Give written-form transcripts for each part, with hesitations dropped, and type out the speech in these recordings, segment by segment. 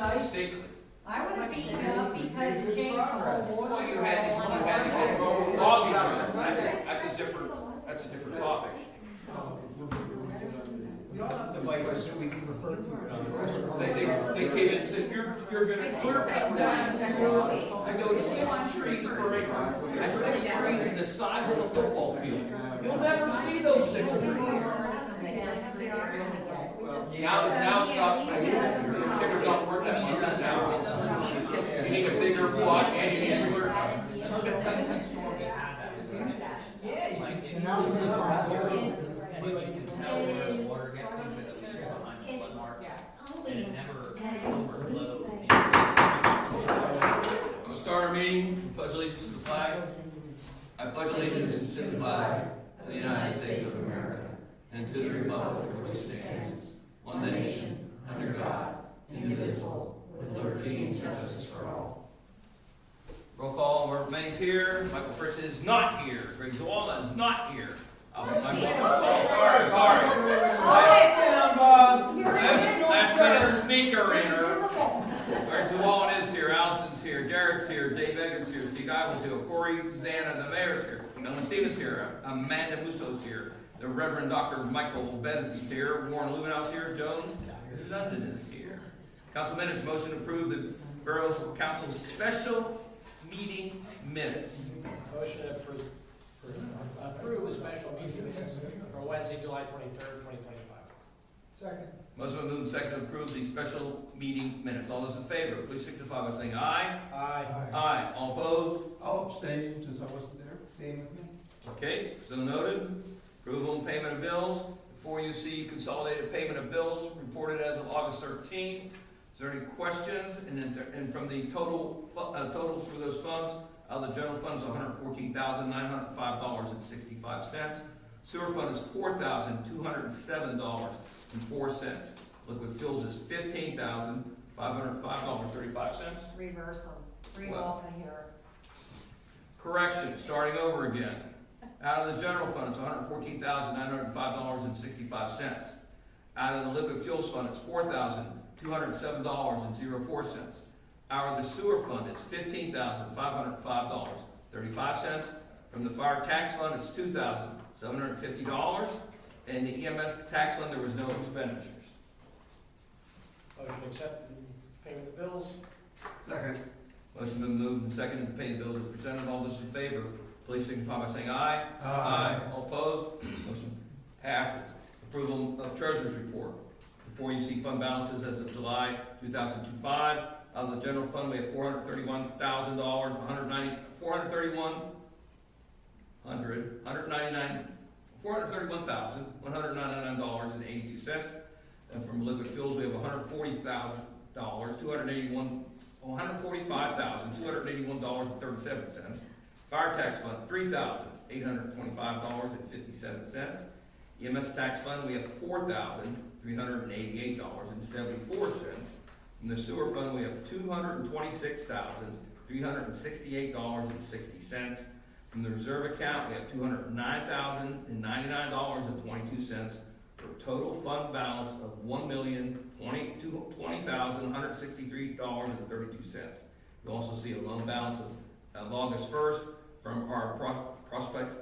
mistakenly. I would have beaten you up because you changed the whole water. Well, you had to get doggy runs. That's a different topic. We all have devices that we can refer to it on the restaurant. They came in and said, you're gonna clear cut down. I go 6 trees per acre. That's 6 trees in the size of a football field. You'll never see those 6 trees. Now it's not, timber's not worth that much now. You need a bigger plot and you need a clear cut. And now we're gonna find Anybody can tell where the water gets into the behind the flood marks, and it never overflowed. I'm gonna start our meeting. Pledge allegiance to the flag. I pledge allegiance to the flag of the United States of America and to the republic for which it stands, one nation, under God, indivisible, with liberty and justice for all. Roll call. Mark May's here. Michael Fritz is not here. Greg Zawala is not here. Sorry. Last minute sneaker in her. Greg Zawala is here. Allison's here. Derek's here. Dave Eggers here. Steve Ivan's here. Corey Zana, the mayor's here. Ellen Stevens here. Amanda Musso's here. The Reverend Dr. Michael Bedith here. Warren Lubenow here. Joan London is here. Council minutes. Motion to approve the Borough Council special meeting minutes. Motion to approve the special meeting minutes for Wednesday, July 23rd, 2025. Second. Motion been moved and seconded to approve the special meeting minutes. All those in favor, please signify by saying aye. Aye. Aye. All opposed? I'll abstain since I wasn't there. Same with me. Okay, so noted. Approval and payment of bills. Before you see consolidated payment of bills reported as of August 13th. Is there any questions? And from the totals for those funds, the general fund is $114,905.65. Sewer fund is $4,207.04. Liquid fuels is $15,505.35. Reverse them. Read off of here. Correction, starting over again. Out of the general fund, it's $114,905.65. Out of the liquid fuels fund, it's $4,207.04. Out of the sewer fund, it's $15,505.35. From the fire tax fund, it's $2,750. And the EMS tax fund, there was no expenditures. Motion to accept the payment of bills. Second. Motion been moved and seconded to pay the bills as presented. All those in favor, please signify by saying aye. Aye. All opposed? Motion passes. Approval of treasurer's report. Before you see fund balances as of July 2025. Out of the general fund, we have $431,000, $431,199.82. And from liquid fuels, we have $145,281.37. Fire tax fund, $3,825.57. EMS tax fund, we have $4,388.74. From the sewer fund, we have $226,368.60. From the reserve account, we have $209,099.22 for a total fund balance of $1,020,163.32. You also see a loan balance of August 1st from our Prospect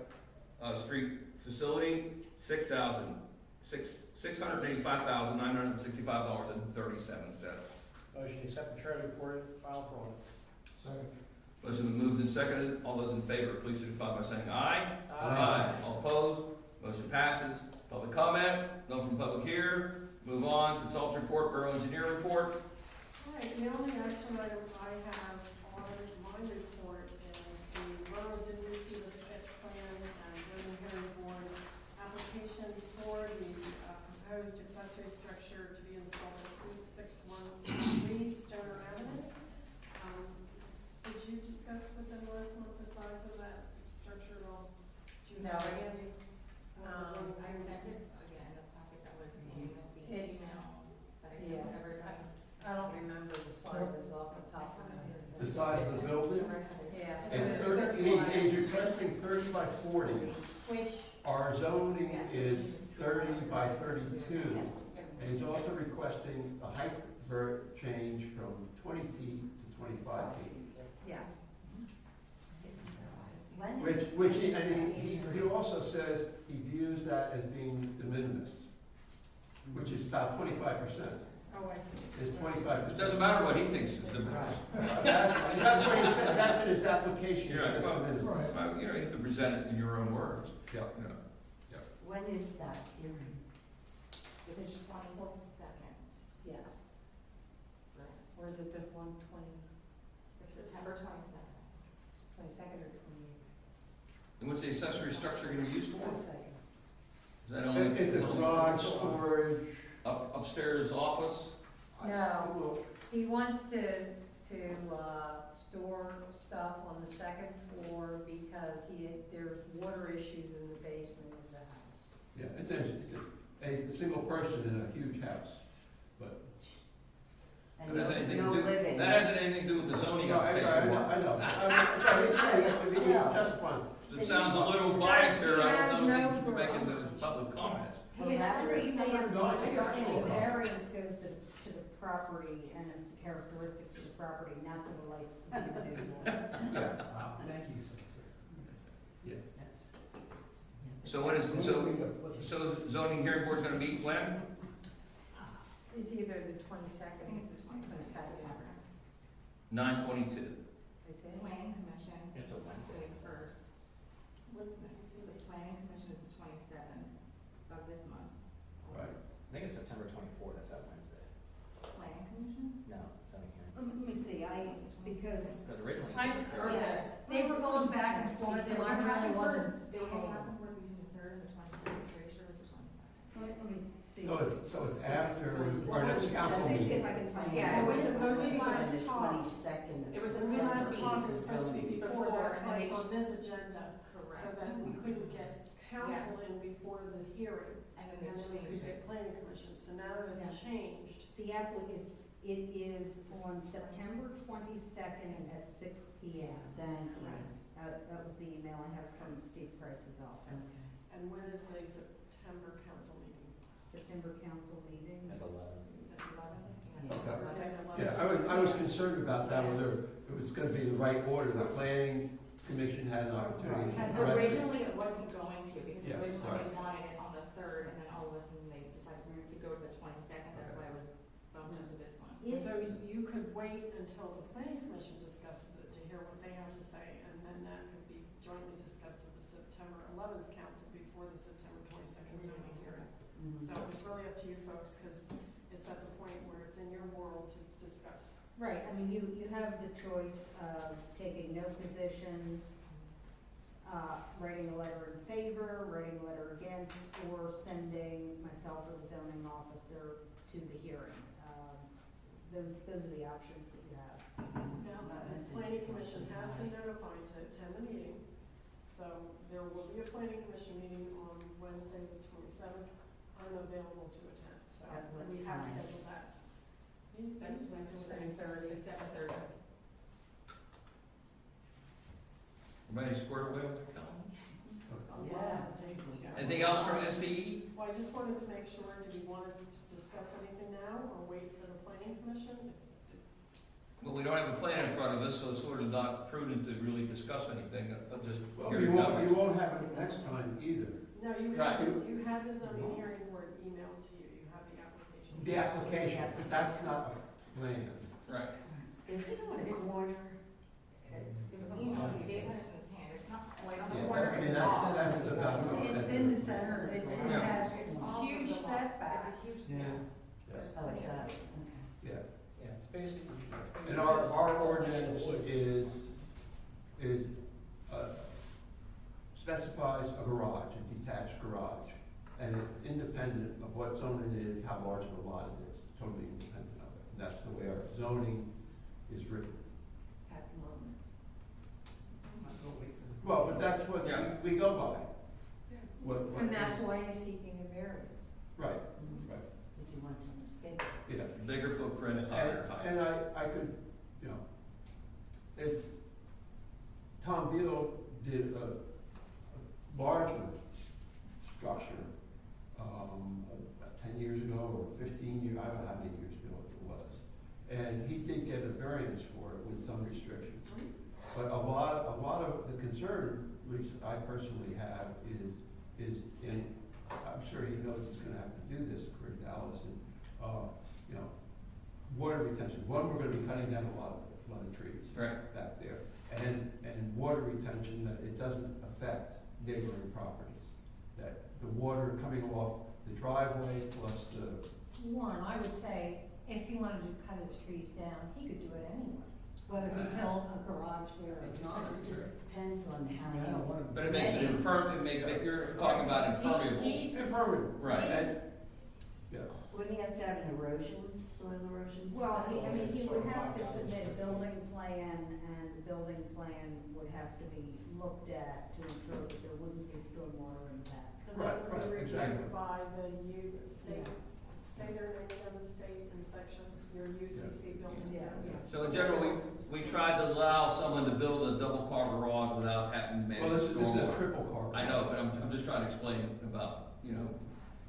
Street facility, $685,965.37. Motion to accept the treasury report, file for audit. Second. Motion been moved and seconded. All those in favor, please signify by saying aye. Aye. All opposed? Motion passes. Public comment? None from public here. Move on. Consultant report, Borough Engineer report. All right, the only action item I have on my report is the borough did receive a sketch plan and zoning hearing board application for the proposed accessory structure to be installed at 3613 Stoner Avenue. Did you discuss with them last month the size of that structure at all? Do you No. know, Randy? I sent it again, the packet that was in the It's- email, but I yeah. sent every time. I don't remember the sizes off the top of my head. The size of the building? Yeah. It's 30, is you're testing 30 by 40. Which, Our zoning is 30 by 32. And he's also requesting a height change from 20 feet to 25 feet. Yes. Which he also says he views that as being de minimis, which is about 25%. Oh, I see. It's 25%. It doesn't matter what he thinks is the best. That's what he said, that's in his application, You're it right, says well, de minimis. well, you know, you have to present it in your own words, Yeah. you know. When is that hearing? The 22nd, Yes. Or is it the 120, September 22nd. 22nd or 28th? And what's the accessory structure gonna be used for? 22nd. Is that only? It's a garage, storage. Upstairs office? No, he wants to store stuff on the second floor because there's water issues in the basement of the house. Yeah, it's a single person in a huge house, but. And That has anything to no do, living. that hasn't anything to do with the zoning No, I application. know. He's saying it's justifying. It sounds a little biased here, I He has don't know if no you should be making problem. those public comments. Well, that is- Understand. Variance goes to the property and the characteristics of the property, not to the life of the individual. Yeah. Wow, thank you, sir. Yeah. So what is, so zoning hearing board's gonna meet when? It's either the 22nd. I think it's the 22nd. 9/22. Is it? Planning Commission. It's a Wednesday. Is first. Let me see, the Planning Commission is the 27th of this month. Right. I think it's September 24th, that's that Wednesday. Planning Commission? No, zoning hearing. Let me see, because Because originally I it's the heard 3rd. that. They were going back and forth, and I really wasn't. They will happen for between the 3rd and the 23rd, I'm pretty sure it's the 22nd. let me see. So it's after our next council Let me see meeting. if I can find Yeah, it. it was supposed to be On the talk. 22nd. It was When we last talked, it was supposed to be Before, before, that's why and it's they- on this agenda, so Correct. that we couldn't get council Yes. in before the hearing, And then and they then we could changed it. get planning commission, so now that it's Yeah. changed. The applicants, it is on September 22nd at 6 PM. Thank you. That was the email I have from Steve Price's office. And when is the September council meeting? September council meeting. That's 11. Is that 11th? Okay. Yeah, I was concerned about that, whether it was gonna be the right order. The planning commission had an opportunity to address it. Originally, it wasn't going to, because Yeah, originally right. they wanted it on the 3rd, and then all of a sudden they decided to go to the 22nd, that's why it was bumped into this one. So you could wait until the planning commission discusses it to hear what they have to say, and then that could be jointly discussed at the September 11th council before the September 22nd zoning hearing. Mhm. So it's really up to you folks, because it's at the point where it's in your world to discuss. Right, I mean, you have the choice of taking no position, writing a letter in favor, writing a letter against, or sending myself or the zoning officer to the hearing. Those are the options that you have. Now, the planning commission has been notified to attend the meeting, so there will be a planning commission meeting on Wednesday, the 27th. I'm available to attend, so At what we have time? scheduled that. That's Usually till 7:30. 7:30. Everybody squared away with the calendar? A lot Yeah. of dates, yeah. Anything else from SDE? Well, I just wanted to make sure, do we want to discuss anything now, or wait for the planning commission? Well, we don't have a plan in front of us, so it's sort of not prudent to really discuss anything, but just Well, hear you your won't, comments. you won't have it next time either. No, Right. you had the zoning hearing board emailed to you, you have the application. The application, but that's not a plan. Right. Is it on a corner? It was emailed, he gave us in his hand, it's not quite on the Yeah, corner. I mean, that's about what It's it in the said. center, it Yeah. has All huge over the lot. setbacks. It's a huge, Yeah. There's Oh, plenty it of does, space. okay. Yeah. Yeah, it's basically. And our ordinance specifies a garage, a detached garage. And it's independent of what zone it is, how large of a lot it is, totally independent of it. And that's the way our zoning is written. At the moment. Well, but that's what Yeah. we go by. What And that's is- why he's seeking a variance. Right, Mhm. right, Because you want something bigger. yeah. Bigger footprint, higher height. And I could, you know, it's, Tom Beal did a larger structure, 10 years ago or 15 years, I don't know how many years ago it was. And he did get a variance for it with some restrictions. But a lot of the concern, at least I personally have, is, and I'm sure he knows he's gonna have to do this, according to Allison, you know, water retention. One, we're gonna be cutting down a lot of trees. Right. Back there. And water retention, that it doesn't affect neighboring properties. That the water coming off the driveway plus the, One, I would say, if he wanted to cut his trees down, he could do it anyway, whether he built a garage there or not. Depends on how I mean, I don't many. want to. But it makes it impermeable, you're talking about impermeable. He's, impermeable. Right. And, yeah. Wouldn't he have to have an erosion, soil erosion? Well, study? I mean, he would have to submit a building plan, and the building plan would have to be looked at to ensure that there wouldn't be stormwater impact. Because Right, that would be right, reviewed exactly. by the state, say their name again, the state inspection, your UCC building. Yeah. So in general, we tried to allow someone to build a double car garage without having to Well, manage this is a stormwater. triple car. I know, but I'm just trying to explain about, you know,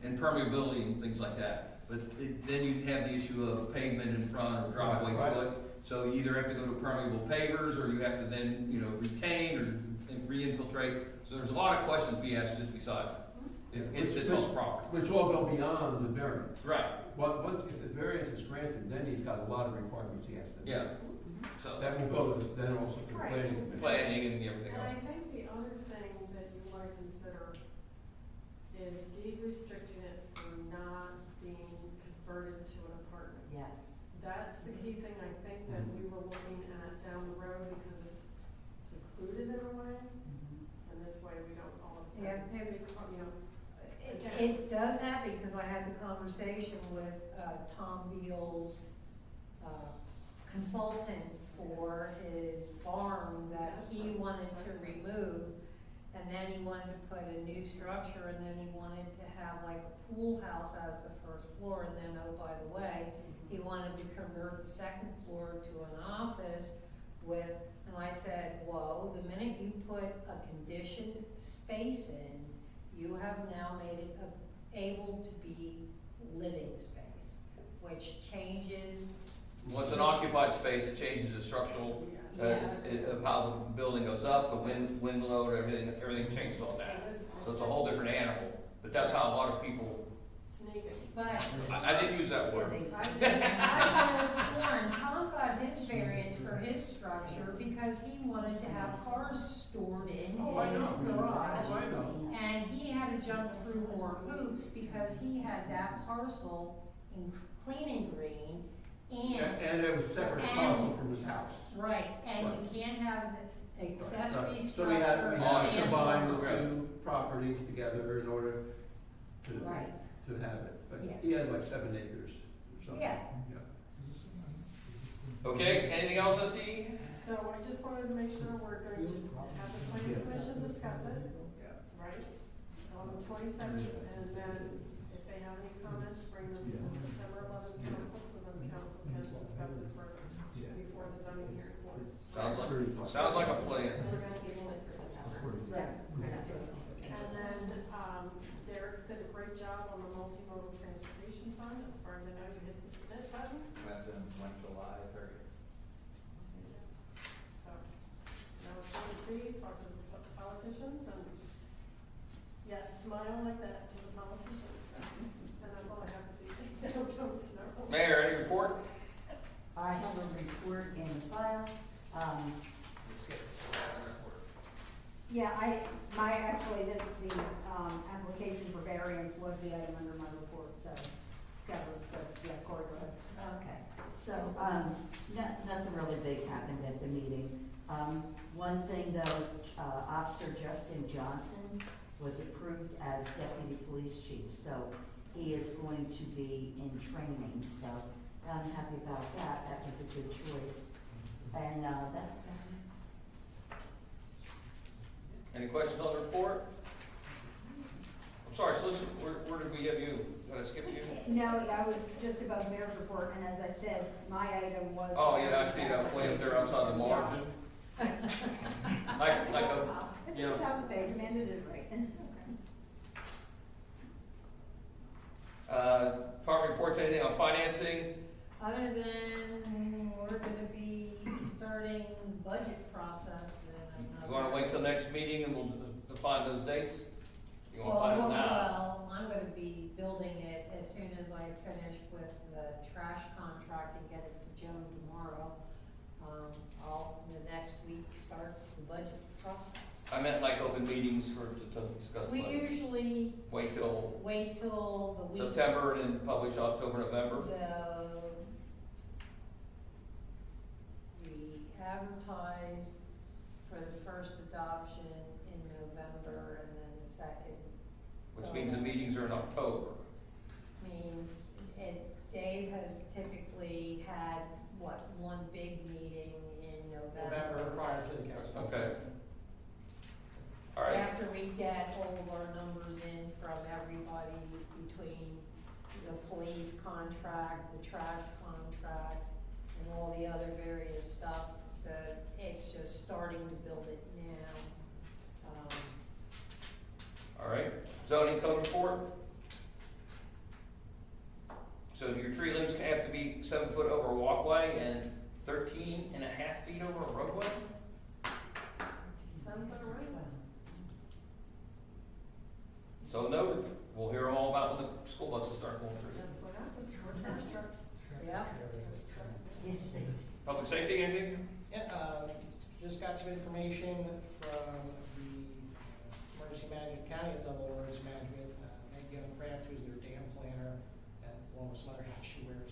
impermeability and things like that. But then you have the issue of pavement in front or driveway Right, to right. it. So you either have to go to permeable pavers, or you have to then, you know, retain or re-infiltrate. So there's a lot of questions we ask just besides, Yeah, it sits on the property. Which all go beyond the variance. Right, Once, if the variance is granted, then he's got a lot of requirements he has to meet. yeah. So, That will go to, then also to the Right. planning commission. planning and everything And I else. think the other thing that you want to consider is deed restricting it from not being converted to an apartment. Yes. That's the key thing I think that we were looking at down the road, because it's secluded in a way, and this way we don't all of a Yeah, sudden, maybe. you know. it does happen, because I had the conversation with, Tom Beal's, consultant for his farm that That's he right, wanted to that's right. remove. And then he wanted to put a new structure, and then he wanted to have like a pool house as the first floor, and then, oh, by the way, he wanted to convert the second floor to an office with, and I said, whoa, the minute you put a conditioned space in, you have now made it able to be living space, which changes. Once an occupied space, it changes the structural, Yes. of how the building goes up, the wind load, everything changes on that. So it's a whole different animal, but that's how a lot of people, Sneaking. But I didn't use that word. I told Warren, Tom got his variance for his structure because he wanted to have cars stored in his garage. Oh, I know. And he had to jump through more hoops because he had that parcel in Clean and Green, And it was separate And- parcel from his house. right, and you can't have this accessory Right. So structure we had to stand combine the alone. two properties together in order to, Right. to have it. But Yeah. he had like 7 acres or something. Yeah. Okay, anything else, SD? So I just wanted to make sure we're going to have the planning commission discuss it, right? On the 27th, and then if they have any comments, bring them to the September 11th council, so then the council can discuss it further before the zoning hearing board. Sounds like a plan. We're gonna give you this for September. Right. And then, Derek did a great job on the multimodal transportation fund, as far as I know, you hit the submit button. That's in July 30th. So, now it's good to see, talk to the politicians, and yes, smile like that to the politicians, and that's all I have this evening. Don't snarl. Mayor, any report? I have a report in the file. Let's get this report. Yeah, actually, the application for variance was the item under my report, so it's covered, so, yeah, Corey, go ahead. Okay, so, nothing really big happened at the meeting. One thing though, Officer Justin Johnson was approved as deputy police chief, so he is going to be in training, so I'm happy about that. That was a good choice. And, that's about it. Any questions on the report? I'm sorry, Solicitor, where did we have you? Did I skip you? No, I was just above mayor's report, and as I said, my item was. Oh, yeah, I see that way up there outside the margin. Like a, It's you at know, the top of the page, Amanda did it right. Department reports, anything on financing? Other than we're gonna be starting budget process in You wanna wait till next meeting and we'll define those dates? You wanna Well, find it now? well, I'm gonna be building it as soon as I finish with the trash contract and get it to Joan tomorrow. The next week starts the budget process. I meant like open meetings to discuss We budget. usually Wait till wait till the week. September and then publish October, November? We advertise for the first adoption in November and then the second. Which means the meetings are in October. Means, Dave has typically had, one big meeting in November prior to the council. Okay. All right. After we get all of our numbers in from everybody between the police contract, the trash contract, and all the other various stuff, it's just starting to build it now. All right. Zoning code report. So your tree limbs have to be 7 foot over a walkway and 13.5 feet over a roadway? Sounds about right. So noted. We'll hear all about when the school buses start going through. That's what happens, short trash trucks. Yeah. Public safety, anything? Yeah, just got some information from the emergency management, county level emergency management, Meg Young-Craft, who's their dam planner, and along with some other hats she wears.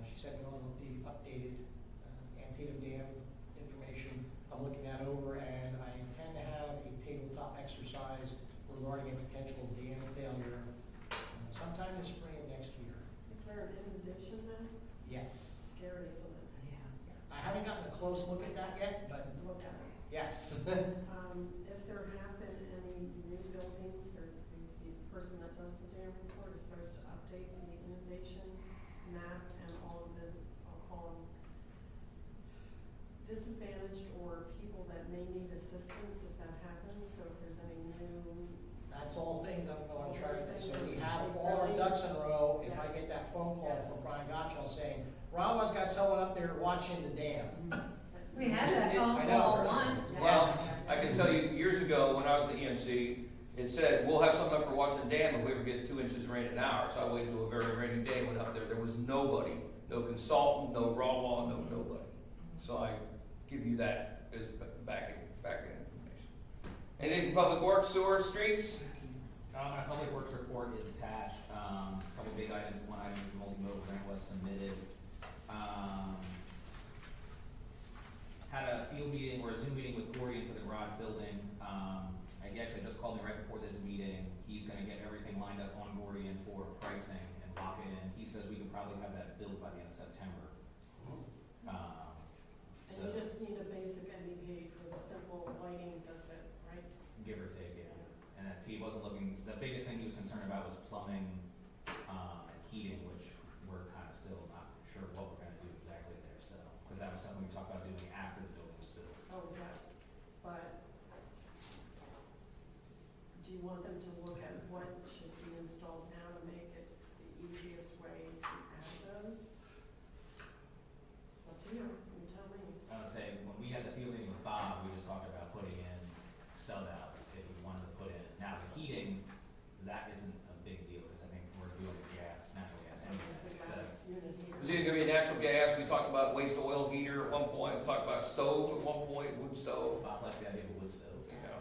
She sent me all of the updated Antietam Dam information. I'm looking that over, and I intend to have a tabletop exercise regarding a potential dam failure sometime in the spring of next year. Is there an inundation then? Yes. It's scary, isn't it? I haven't gotten a close look at that yet, but Look at it. yes. If there have been any new buildings, the person that does the dam report is supposed to update the inundation map and all of the, I'll call them disadvantaged or people that may need assistance if that happens, so if there's any new. That's all things I'm going to try to do. So we Things have that- all our ducks in a row. If I Yes. get that phone call Yes. from Brian Gottschall saying, Rawa's got someone up there watching the dam. We had that I phone know. call once. Well, I can tell you, years ago, when I was at EMC, it said, we'll have someone up for watching the dam if we ever get 2 inches of rain an hour. So I waited till a very rainy day, went up there. There was nobody, no consultant, no Rawa, no nobody. So I give you that as backing information. Anything from Public Works, sewer, streets? My public works report is attached, a couple big items, one item is the multimodal grant was submitted. Had a field meeting or a Zoom meeting with Gordian for the garage building. He actually just called me right before this meeting. He's gonna get everything lined up on Gordian for pricing and lock it in. He says we could probably have that built by the end of September. And you just need a basic NDP for the simple lighting, that's it, right? Give or take, yeah. And that's, he wasn't looking, the biggest thing he was concerned about was plumbing, and heating, which we're kind of still not sure what we're gonna do exactly there, so. Cause that was something we talked about doing after the building was built. Oh, is that, but do you want them to look at what should be installed now to make it the easiest way to add those? It's up to you, you tell me. I would say, when we had the field meeting with Bob, we just talked about putting in stub outs if we wanted to put in. Now, the heating, that isn't a big deal, because I think we're doing gas, natural gas anyway, The so. gas unit It was here. either gonna be natural gas, we talked about waste oil heater at one point, we talked about stove at one point, wood stove, Bob likes the idea of a wood stove. you know.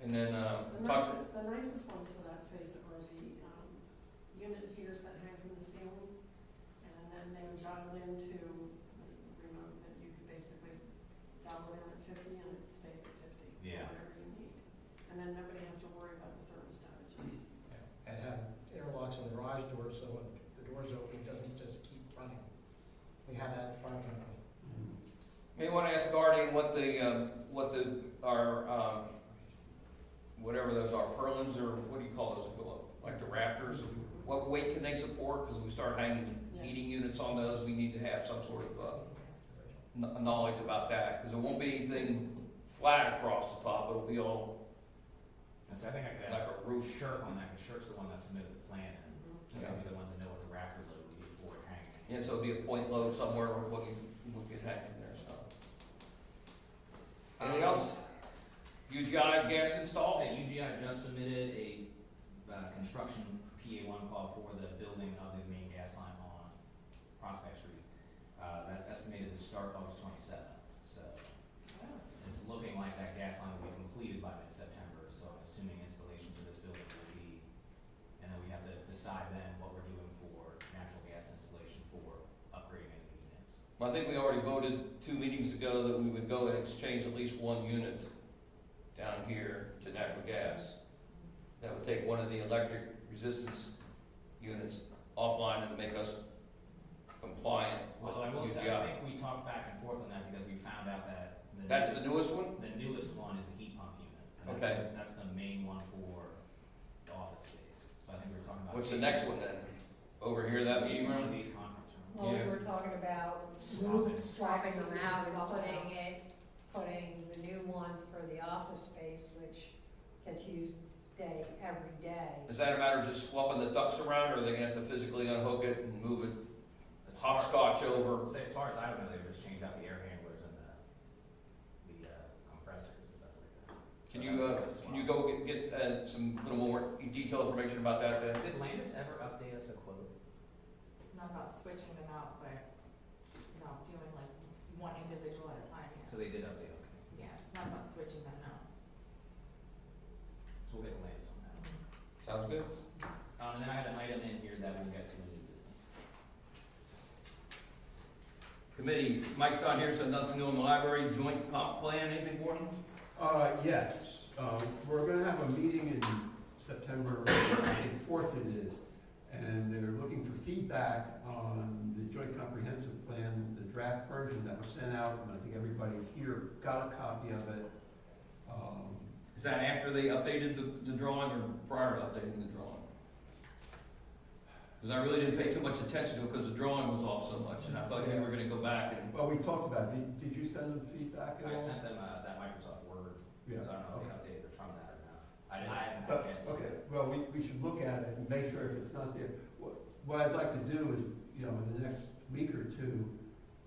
And then, The nicest ones for that space are the, unit heaters that hang from the ceiling, and then they would dial into the remote that you could basically dial it in at 50 and it stays at 50. Yeah. Whatever you need. And then nobody has to worry about the thermostat, it just, And have interlocks on the garage doors, so when the door's open, it doesn't just keep running. We have that in front of company. may wanna ask Guardian what our, whatever those are, purlins, or what do you call those that go up, like the rafters? What weight can they support? Because if we start hanging heating units on those, we need to have some sort of, knowledge about that, because it won't be anything flat across the top, it'll be all And so I think I could like ask a roof. Shirk on that, because Shirk's the one that submitted the plan, and So Yeah. they'll be the ones that know what the rafter load would be before it hanging. Yeah, so it'd be a point load somewhere where we'll get hanging there, so. Anything else? UGI gas install? So UGI just submitted a, construction PA1 call for the building of the main gas line on Prospect Street. That's estimated to start August 27th, so it's looking like that gas line will be completed by mid-September, so I'm assuming installation for this building will be, and then we have to decide then what we're doing for natural gas installation for upgrading any of the units. Well, I think we already voted 2 meetings ago that we would go and exchange at least one unit down here to natural gas. That would take one of the electric resistance units offline and make us compliant with Although I will say, I UGI. think we talked back and forth on that because we found out that That's the newest one? The newest one is a heat pump unit. And Okay. That's the main one for the office space. So I think we were talking about. What's the next one then? Over here, that meeting One of room? these conference rooms. Well, we Yeah. were talking about swapping them out and putting the new one for the office space, which gets used every day. Is that a matter of just swapping the ducts around, or are they gonna have to physically unhook it and move it As far- hopscotch over? So as far as I know, they just changed out the air handlers and the compressors and stuff like that. Can So you, that was a can you swap. go get some little more detailed information about that then? Did Landis ever update us a quote? Not about switching them out, but, doing like one individual at a time, yes. So they did update, okay. Yeah, not about switching them out. So we'll get Landis on that. Sounds good? And then I had an item in here that we'll get to in new business. Committee, Mike's not here, so nothing new in the library, joint comp plan, anything for him? Yes, we're gonna have a meeting in September, I think 4th it is, and they're looking for feedback on the joint comprehensive plan, the draft version that was sent out, and I think everybody here got a copy of it. Is that after they updated the drawing or prior to updating the drawing? Because I really didn't pay too much attention to it because the drawing was off so much, and I thought you were gonna go back and, Well, we talked about, did you send them feedback at I all? sent them that Microsoft Word, so I Yeah, don't know if they okay. updated it from that or not. I haven't had a But, chance to look okay, at it. well, we should look at it and make sure if it's not there. What I'd like to do is, in the next week or two,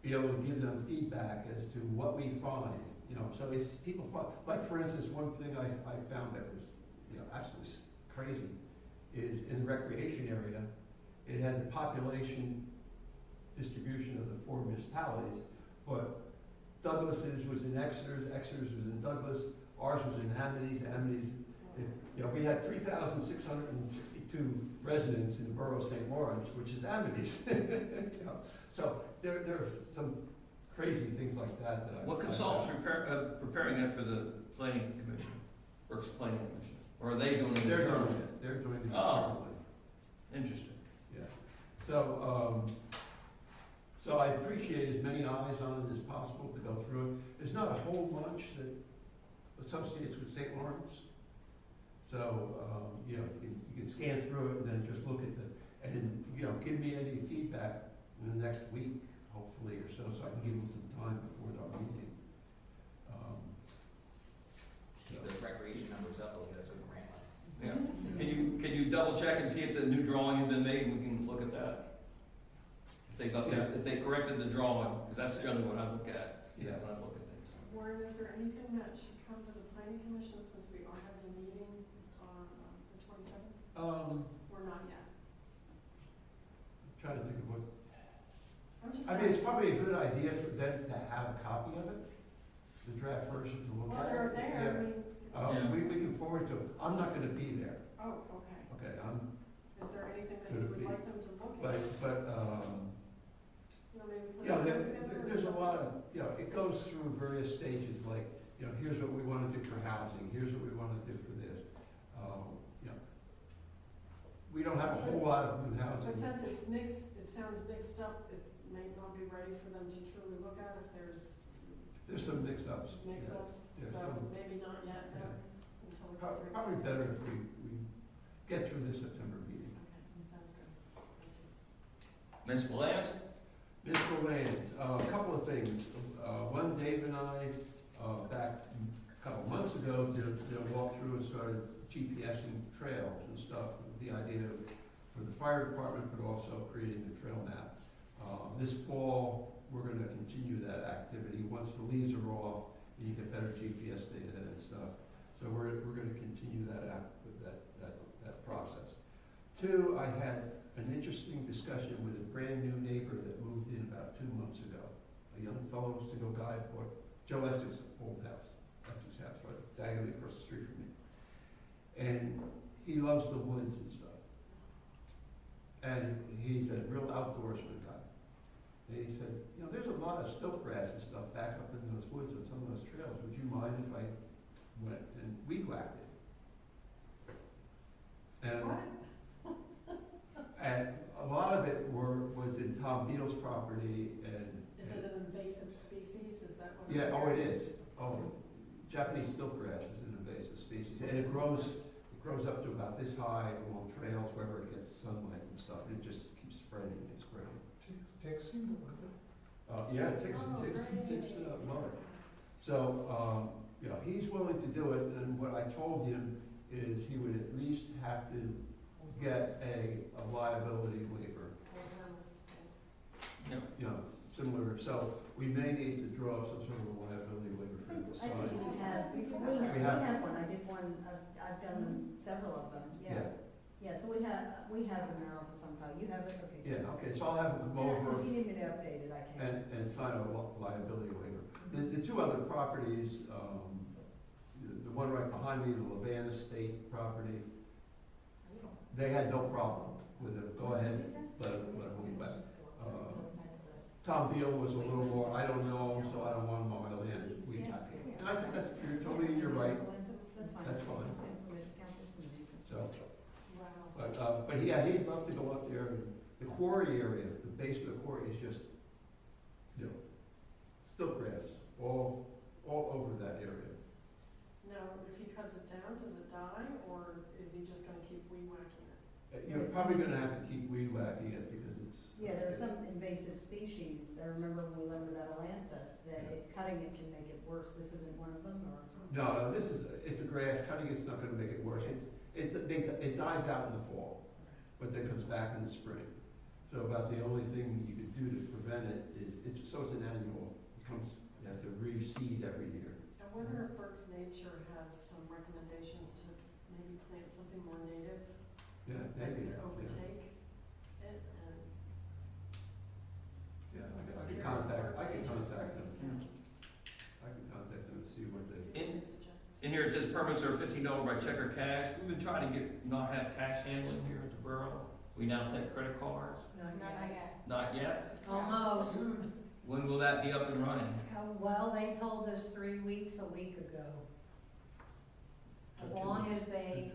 be able to give them feedback as to what we find, so if people find, like, for instance, one thing I found that was, absolutely crazy, is in the recreation area, it had the population distribution of the 4 municipalities, but Douglas's was in Exeter's was in Douglas, ours was in Amity's, we had 3,662 residents in the Borough of St. Lawrence, which is Amity's. So there are some crazy things like that that I. what consultants preparing that for the planning commission, Berks Planning Commission? Or are they doing it They're doing internally? it, they're doing it Oh. internally. Interesting. Yeah, so I appreciate as many eyes on it as possible to go through it. There's not a whole bunch that associates with St. Lawrence. So, you can scan through it and then just look at and give me any feedback in the next week, hopefully, or so I can give them some time before our meeting. Keep the recreation numbers up, we'll get us a grant money. Yeah. Can you double check and see if the new drawing has been made? We can look at that. If they corrected the drawing, because that's generally what I look at. Yeah. When I look at things. Warren, is there anything that should come to the planning commission since we are having a meeting on the 27th? Or not yet? Trying to think of what, I'm just it's asking. probably a good idea for them to have a copy of it, the draft version to look Well, at. they're there, Yeah. We can forward to, I'm not gonna be there, oh, okay. okay, Is there anything that Could you it be? would like them to look but, at? Maybe put yeah, it together or there's a something? lot of, it goes through various stages, like, here's what we wanna do for housing, here's what we wanna do for this. We don't have a whole lot of new housing. But since it's mixed, it sounds mixed up, it may not be ready for them to truly look at if there's There's some mix-ups. mix-ups, Yeah, so some- maybe not yet, Yeah. until we get through. Probably better if we get through this September meeting. Okay, that sounds good. Thank you. Municipal lands? Municipal lands, a couple of things. One, Dave and I, back a couple months ago, did a walkthrough and started GPSing trails and stuff, with the idea of for the fire department, but also creating the trail map. This fall, we're gonna continue that activity. Once the leaves are off, and you get better GPS data and stuff. So we're gonna continue that process. Two, I had an interesting discussion with a brand new neighbor that moved in about 2 months ago. A young fellow, single guy, bought Joe Essex old house, right diagonally across the street from me. And he loves the woods and stuff. And he's a real outdoorsman guy. And he said, you know, there's a lot of stilt grass and stuff back up in those woods on some of those trails. Would you mind if I went and weed whacked it? And a lot of it was in Tom Beal's property and. Is it an invasive species, is that what? Yeah, oh, it is. Oh, Japanese stilt grass is an invasive species. And it grows up to about this high along trails wherever it gets sunlight and stuff. And it just keeps spreading. It's great. Ticks, Yeah, ticks love it. So, you know, he's willing to do it, and what I told him is he would at least have to get a liability waiver, Yeah. you know, similar, so we may need to draw up some sort of a liability waiver for the I think sign. we have one, I did one, I've done several of them, yeah. Yeah, so we have in our office on file, you have it, okay. Yeah, okay, so I'll have him over If you need me to update it, I can. and sign a liability waiver. The two other properties, the one right behind me, the Levan Estate property, they had no problem with it. Go ahead, let them weed whack. Tom Beal was a little more, I don't know, so I don't want him on my land, weed whacking. And I said, you're totally, you're right, that's fine. So, but yeah, he'd love to go up there. The quarry area, the base of the quarry is just, you know, stilt grass all over that area. Now, if he cuts it down, does it die, or is he just gonna keep weed whacking it? You're probably gonna have to keep weed whacking it because it's. Yeah, there are some invasive species, I remember when we learned about Atlantis, that cutting it can make it worse, this isn't one of them, or? No, it's a grass, cutting it's not gonna make it worse. It dies out in the fall, but then comes back in the spring. So about the only thing you could do to prevent it is, it's an annual, it has to reseed every year. I wonder if Berks Nature has some recommendations to maybe plant something more native Yeah, that maybe. could overtake it, and Yeah, I can contact them. I can contact them and see what they. see what they suggest. In here it says permits are $15 by check or cash. We've been trying to not have cash handling here at the borough. We now take credit cards. Not yet. Not yet. Almost. When will that be up and running? Well, they told us 3 weeks a week ago. As long as they,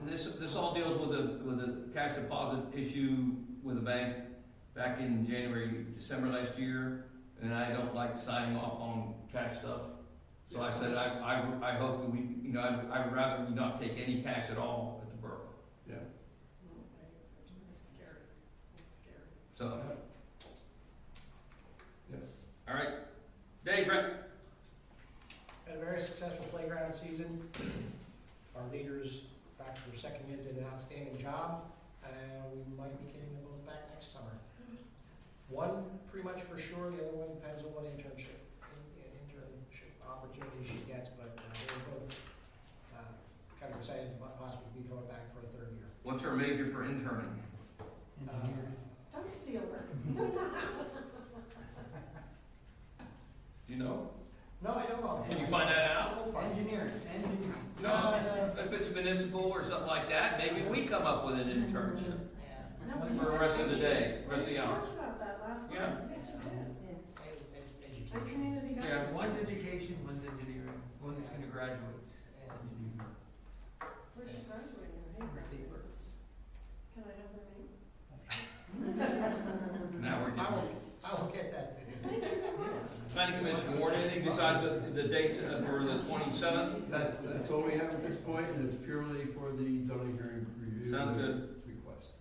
This all deals with the cash deposit issue with the bank back in January, December last year, and I don't like signing off on cash stuff. So I said, I hope that we, you know, I'd rather we not take any cash at all at the borough. Yeah. It's scary, it's scary. So, Yeah. all right. Dave, Rick? Had a very successful playground season. Our leaders, back to their second year, did an outstanding job, and we might be getting them both back next summer. One pretty much for sure, the other one depends on what internship opportunity she gets, but they were both kind of excited to possibly be coming back for a third year. What's her major for interning? Don't steal her. Do you know? No, I don't know. Can you find that out? We'll find it. Engineer. No, if it's municipal or something like that, maybe we come up with an internship No, for the rest of the day, rest of the We hour. talked about that last Yeah. night. Yes, you did. Education. And community Yeah. government. One's education, one's engineering, one's gonna graduate. Where's she graduating? Hey, State Berks. can I have her name? Now we're getting. I will get that to you. Thank you so much. Planning Commission, warn anything besides the dates for the 27th? That's all we have at this point, and it's purely for the zoning hearing review. Sounds good. Request.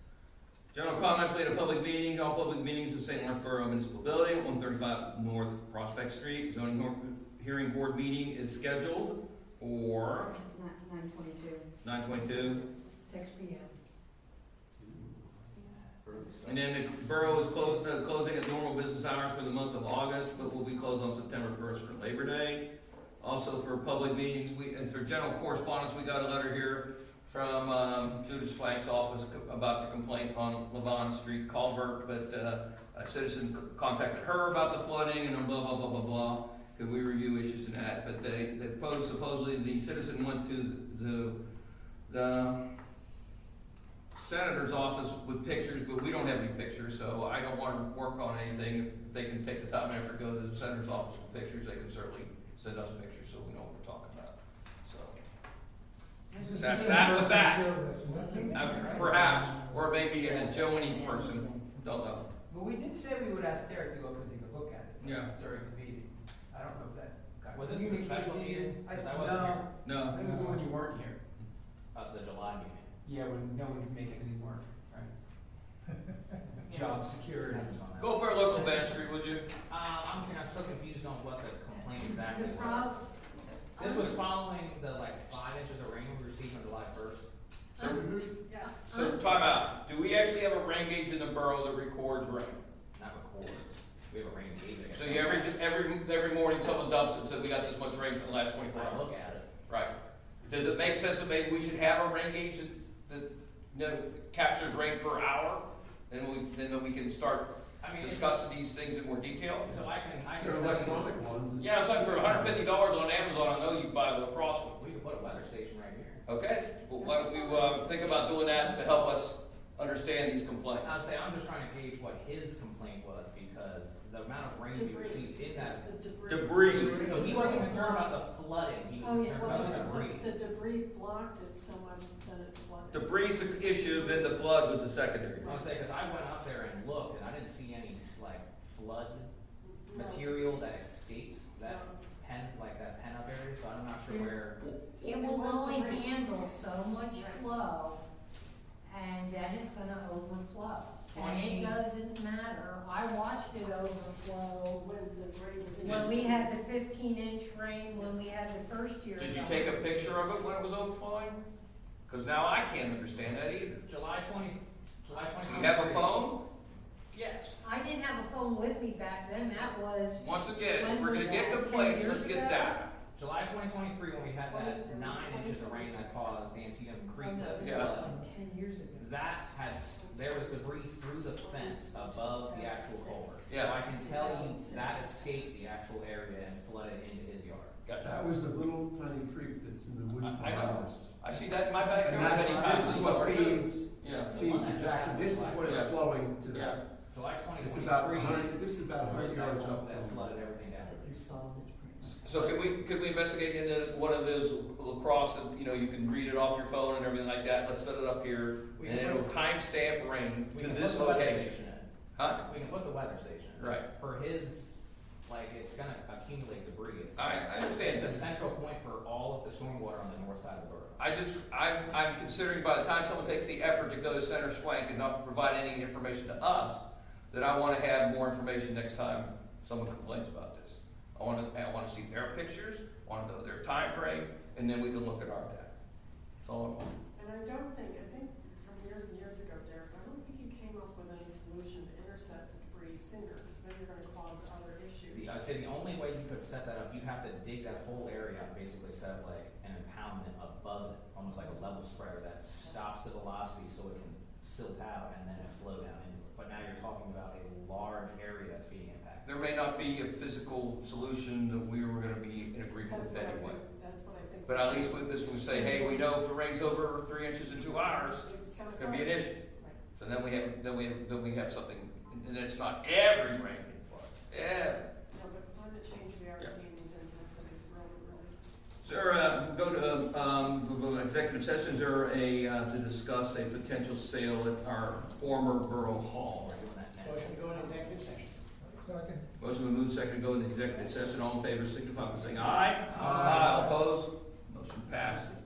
General comments made at public meetings. All public meetings in St. Lawrence Borough Municipal Building, 135 North Prospect Street. Zoning hearing board meeting is scheduled for 9:22. 9/22. 6 p.m. And then the borough is closing at normal business hours for the month of August, but will be closed on September 1st for Labor Day. Also for public meetings, and for general correspondence, we got a letter here from Judith Swank's office about the complaint on Levon Street culvert, but a citizen contacted her about the flooding and blah, blah, blah, blah, blah. Could we review issues in that? But they supposedly the citizen went to the senator's office with pictures, but we don't have any pictures, so I don't want to work on anything. If they can take the time and effort to go to the senator's office with pictures, they can certainly send us pictures so we know what we're talking about. So that's that with that. Perhaps, or maybe an adjoining person, don't know. But we did say we would ask Derek to go up and take a look at it. Yeah. During the meeting. I don't know if that got. Was this the special meeting? I 'Cause I wasn't here. No. I think it was when you weren't here. That's the July meeting. Yeah, when no one could make anything work, right? Job security. Go up our local Van Street, would you? I'm still confused on what the complaint exactly The was. problem, This was following the 5 inches of rain we received on July 1st. Yes. So time out. Do we actually have a rain gauge in the borough that records rain? Not records. We have a rain gauge. I guess. So every morning someone dumps it and says we got this much rain for the last 24 When I hours. look at it, Right. Does it make sense that maybe we should have a rain gauge that captures rain per hour? And then we can start I mean, discussing these things in more detail? so I can There are tell you- electronic ones. Yeah, it's like for $150 on Amazon, I know you can buy the cross one. We can put a weather station right here. Okay, well, why don't we think about doing that to help us understand these complaints? I'll say, I'm just trying to gauge what his complaint was, because the amount of rain we Debris. received in that. The Debris. So he wasn't concerned about the flooding, he was Oh, yeah, concerned well, about the debris. the debris blocked it so much that it flooded. Debris the issue, then the flood was the secondary. I'll say, cause I went up there and looked, and I didn't see any, flood No. material that escaped that No. pen, that pen up area, so I'm not sure where. it will only handle so much flow, and then it's gonna overflow. And it doesn't matter, I watched it overflow When the grade was in. when we had the 15-inch rain, when we had the first year. Did you take a picture of it when it was overflowing? Because now I can't understand that either. July 20. Do you have a phone? Yes. I didn't have a phone with me back then, that was, Once again, if When we're was gonna get that, complaints, 10 let's years get ago? data. July 2023, when we had that There was 9 a inches of rain that caused Antietam Creek to Yeah. flood. 10 years ago. That there was debris through the fence above the actual culvert. Yeah. So I can tell you that escaped the actual area and flooded into his yard. Gotcha. That was the little tiny creek that's in the woods I behind know. us. I see that in my And backyard many times this this is what summer too. feeds, Yeah, feeds exactly, this is what is Yeah. flowing to yeah. that. July It's about 2023. this is about was 100 that yards one up that from. flooded everything down. So could we investigate into one of those lacrosse, and, you can read it off your phone and everything like that? Let's set it up here, We and can it'll put- timestamp rain We to can this put the weather location. station in. Huh? We can put the weather station in. Right. For his, it's gonna accumulate debris. I understand It's this. the central point for all of the stormwater on the north side of the borough. I'm considering by the time someone takes the effort to go to Center Swank and not provide any information to us, that I wanna have more information next time someone complains about this. I wanna see their pictures, I wanna know their time frame, and then we can look at our data. That's all I want. And I think from years and years ago, Derek, I don't think you came up with any solution to intercept the debris sooner, because then you're gonna cause other issues. I say the only way you could set that up, you'd have to dig that whole area and basically set an impoundment above it, almost like a level spreader that stops the velocity so it can silt out and then it flow down into it. But now you're talking about a large area that's being impacted. There may not be a physical solution that we were gonna be in agreement with anyway. That's what I think. But at least with this, we say, hey, we know if it rains over 3 inches in 2 hours, it's gonna be an issue. So then we have something, and then it's not every rain in floods, every. No, but climate change, we are Yeah. seeing these intensities really. Sir, go to executive sessions or to discuss a potential sale at our former borough hall. We're doing that now. Motion to go into executive session. Motion been moved, second to go into executive session. All in favor, signify by saying aye. Aye. Opposed? Motion passes.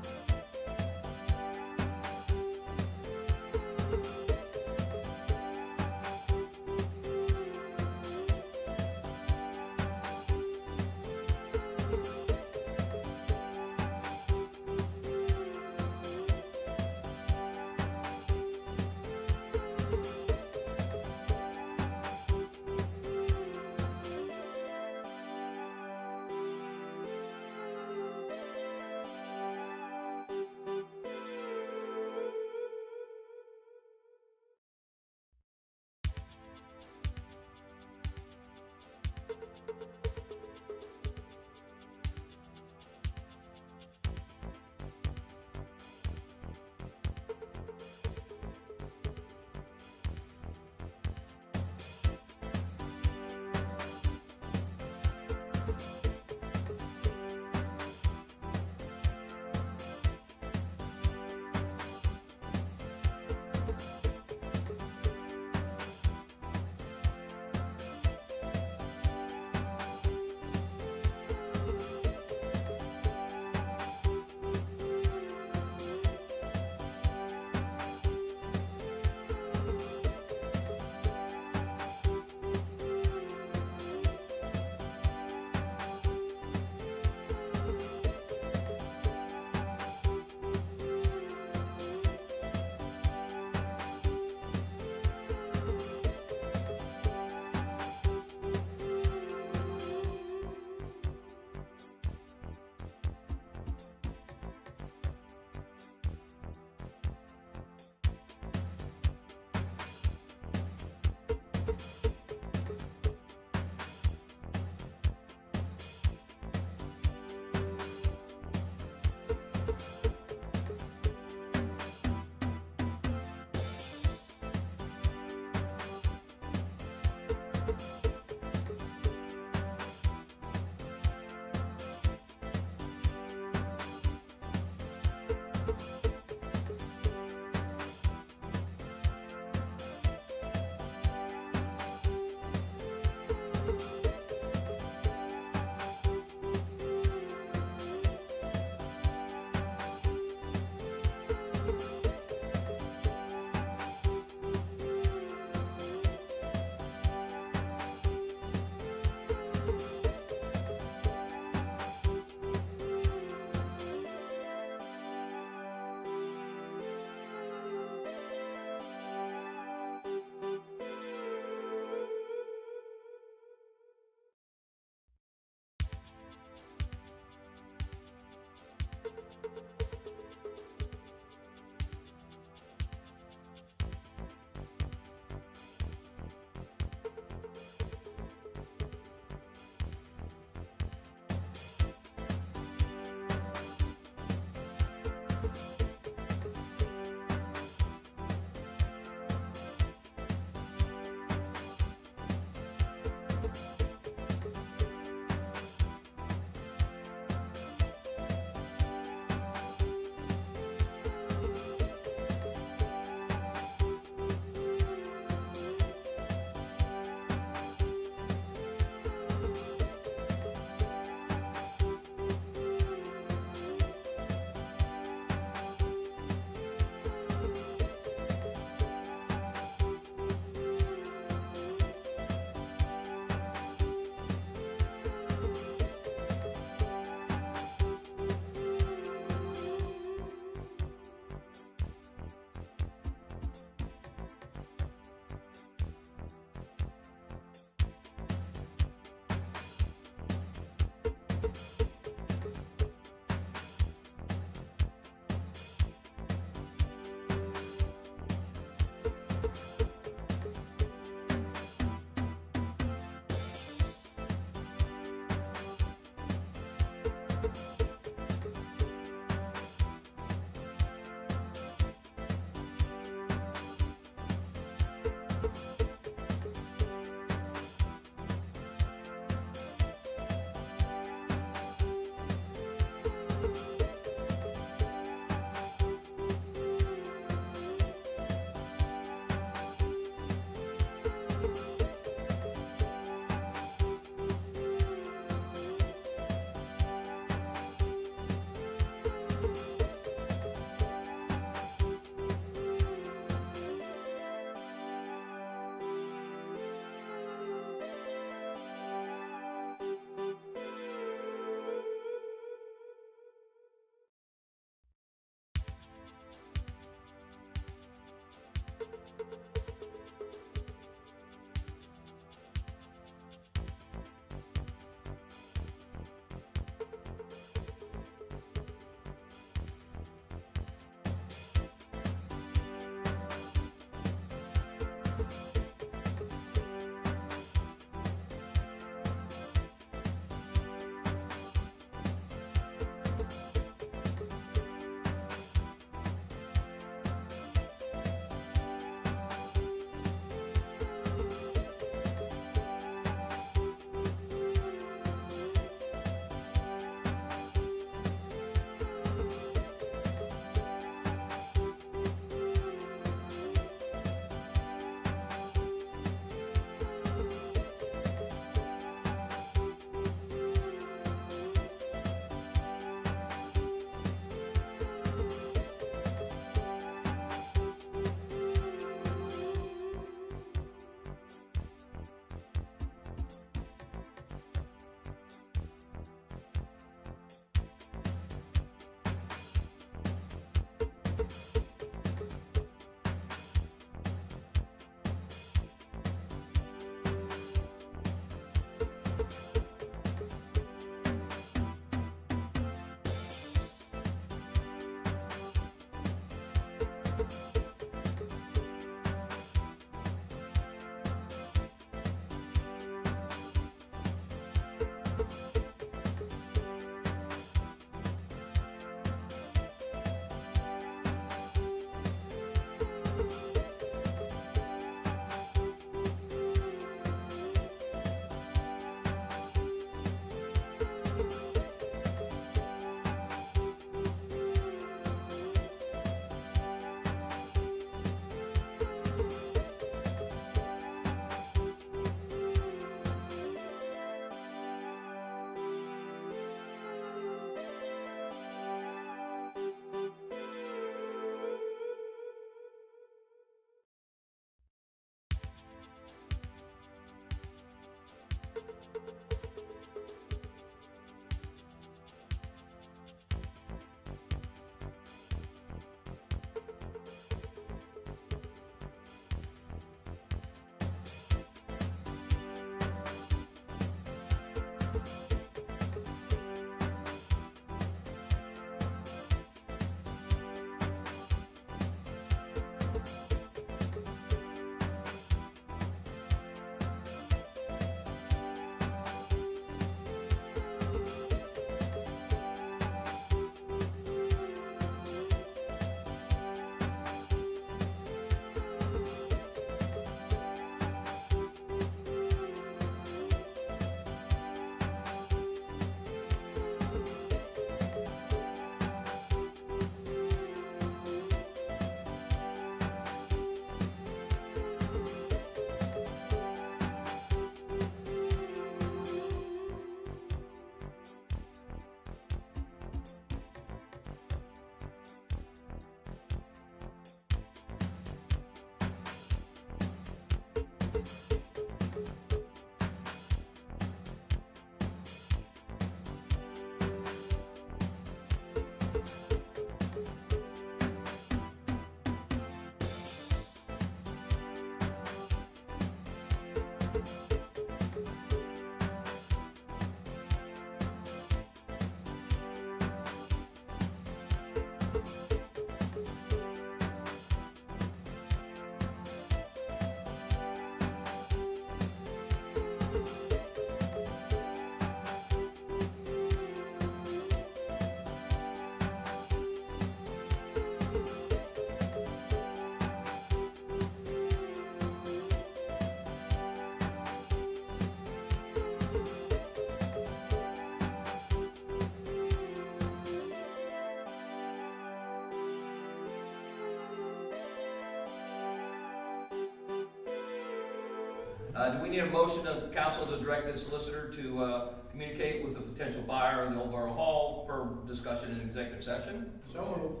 Do we need a motion of council to direct the solicitor to communicate with the potential buyer in the Old Borough Hall for discussion in executive session? So moved.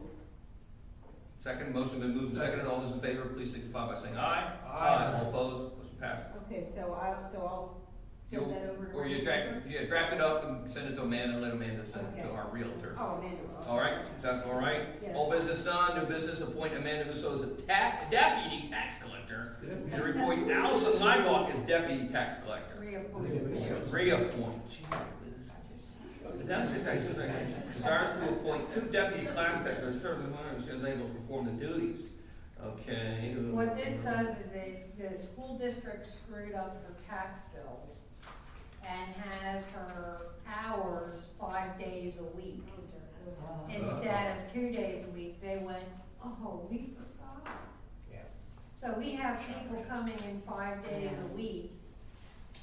Second, motion been moved and seconded. All those in favor, please signify by saying aye. Aye. All opposed, motion passes. Okay, so I'll send You'll- that over to. Or you draft it up and send it to Amanda, and let Amanda send it to Okay. our realtor. Oh, Amanda. Okay. All right, is that all right? Yes. Old business done, new business, appoint Amanda Musso as a deputy tax collector. And appoint Allison Liebach as deputy tax collector. Reappoint. That's desires to appoint 2 deputy class collectors, serving when she is able to perform the duties. Okay. What this does is the school district screwed up her tax bills and has her hours 5 days a week. Instead of 2 days a week, they went, oh, we forgot. Yeah. So we have people coming in 5 days a week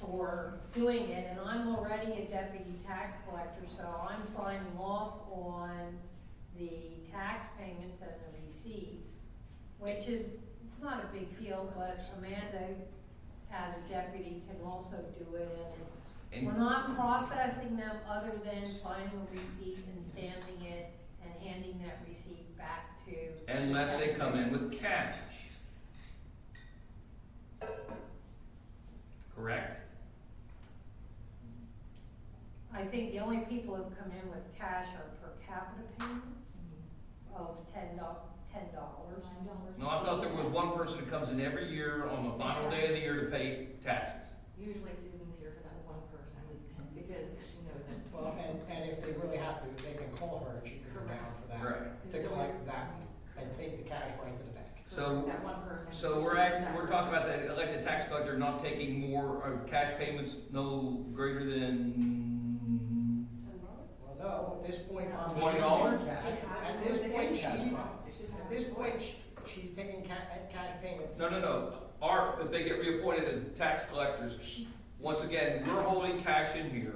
for doing it, and I'm already a deputy tax collector, so I'm signing off on the tax payments and the receipts, which is, it's not a big deal, but Amanda as a deputy can also do it, and we're not processing them other than signing a receipt and stamping it and handing that receipt back to. Unless they come in with cash. Correct? I think the only people who've come in with cash are per capita payments of $10. No, I thought there was one person that comes in every year on the final day of the year to pay taxes. Usually Susan's here for that one person, because she knows it. Well, and if they really have to, they can call her and she can come down for that. Right. To collect that and take the cash right to the bank. So, That one person. so we're talking about the elected tax collector not taking more, cash payments no greater than, Well, no, at this point, $20? At this point, she's taking cash payments. no. If they get reappointed as tax collectors, once again, we're holding cash in here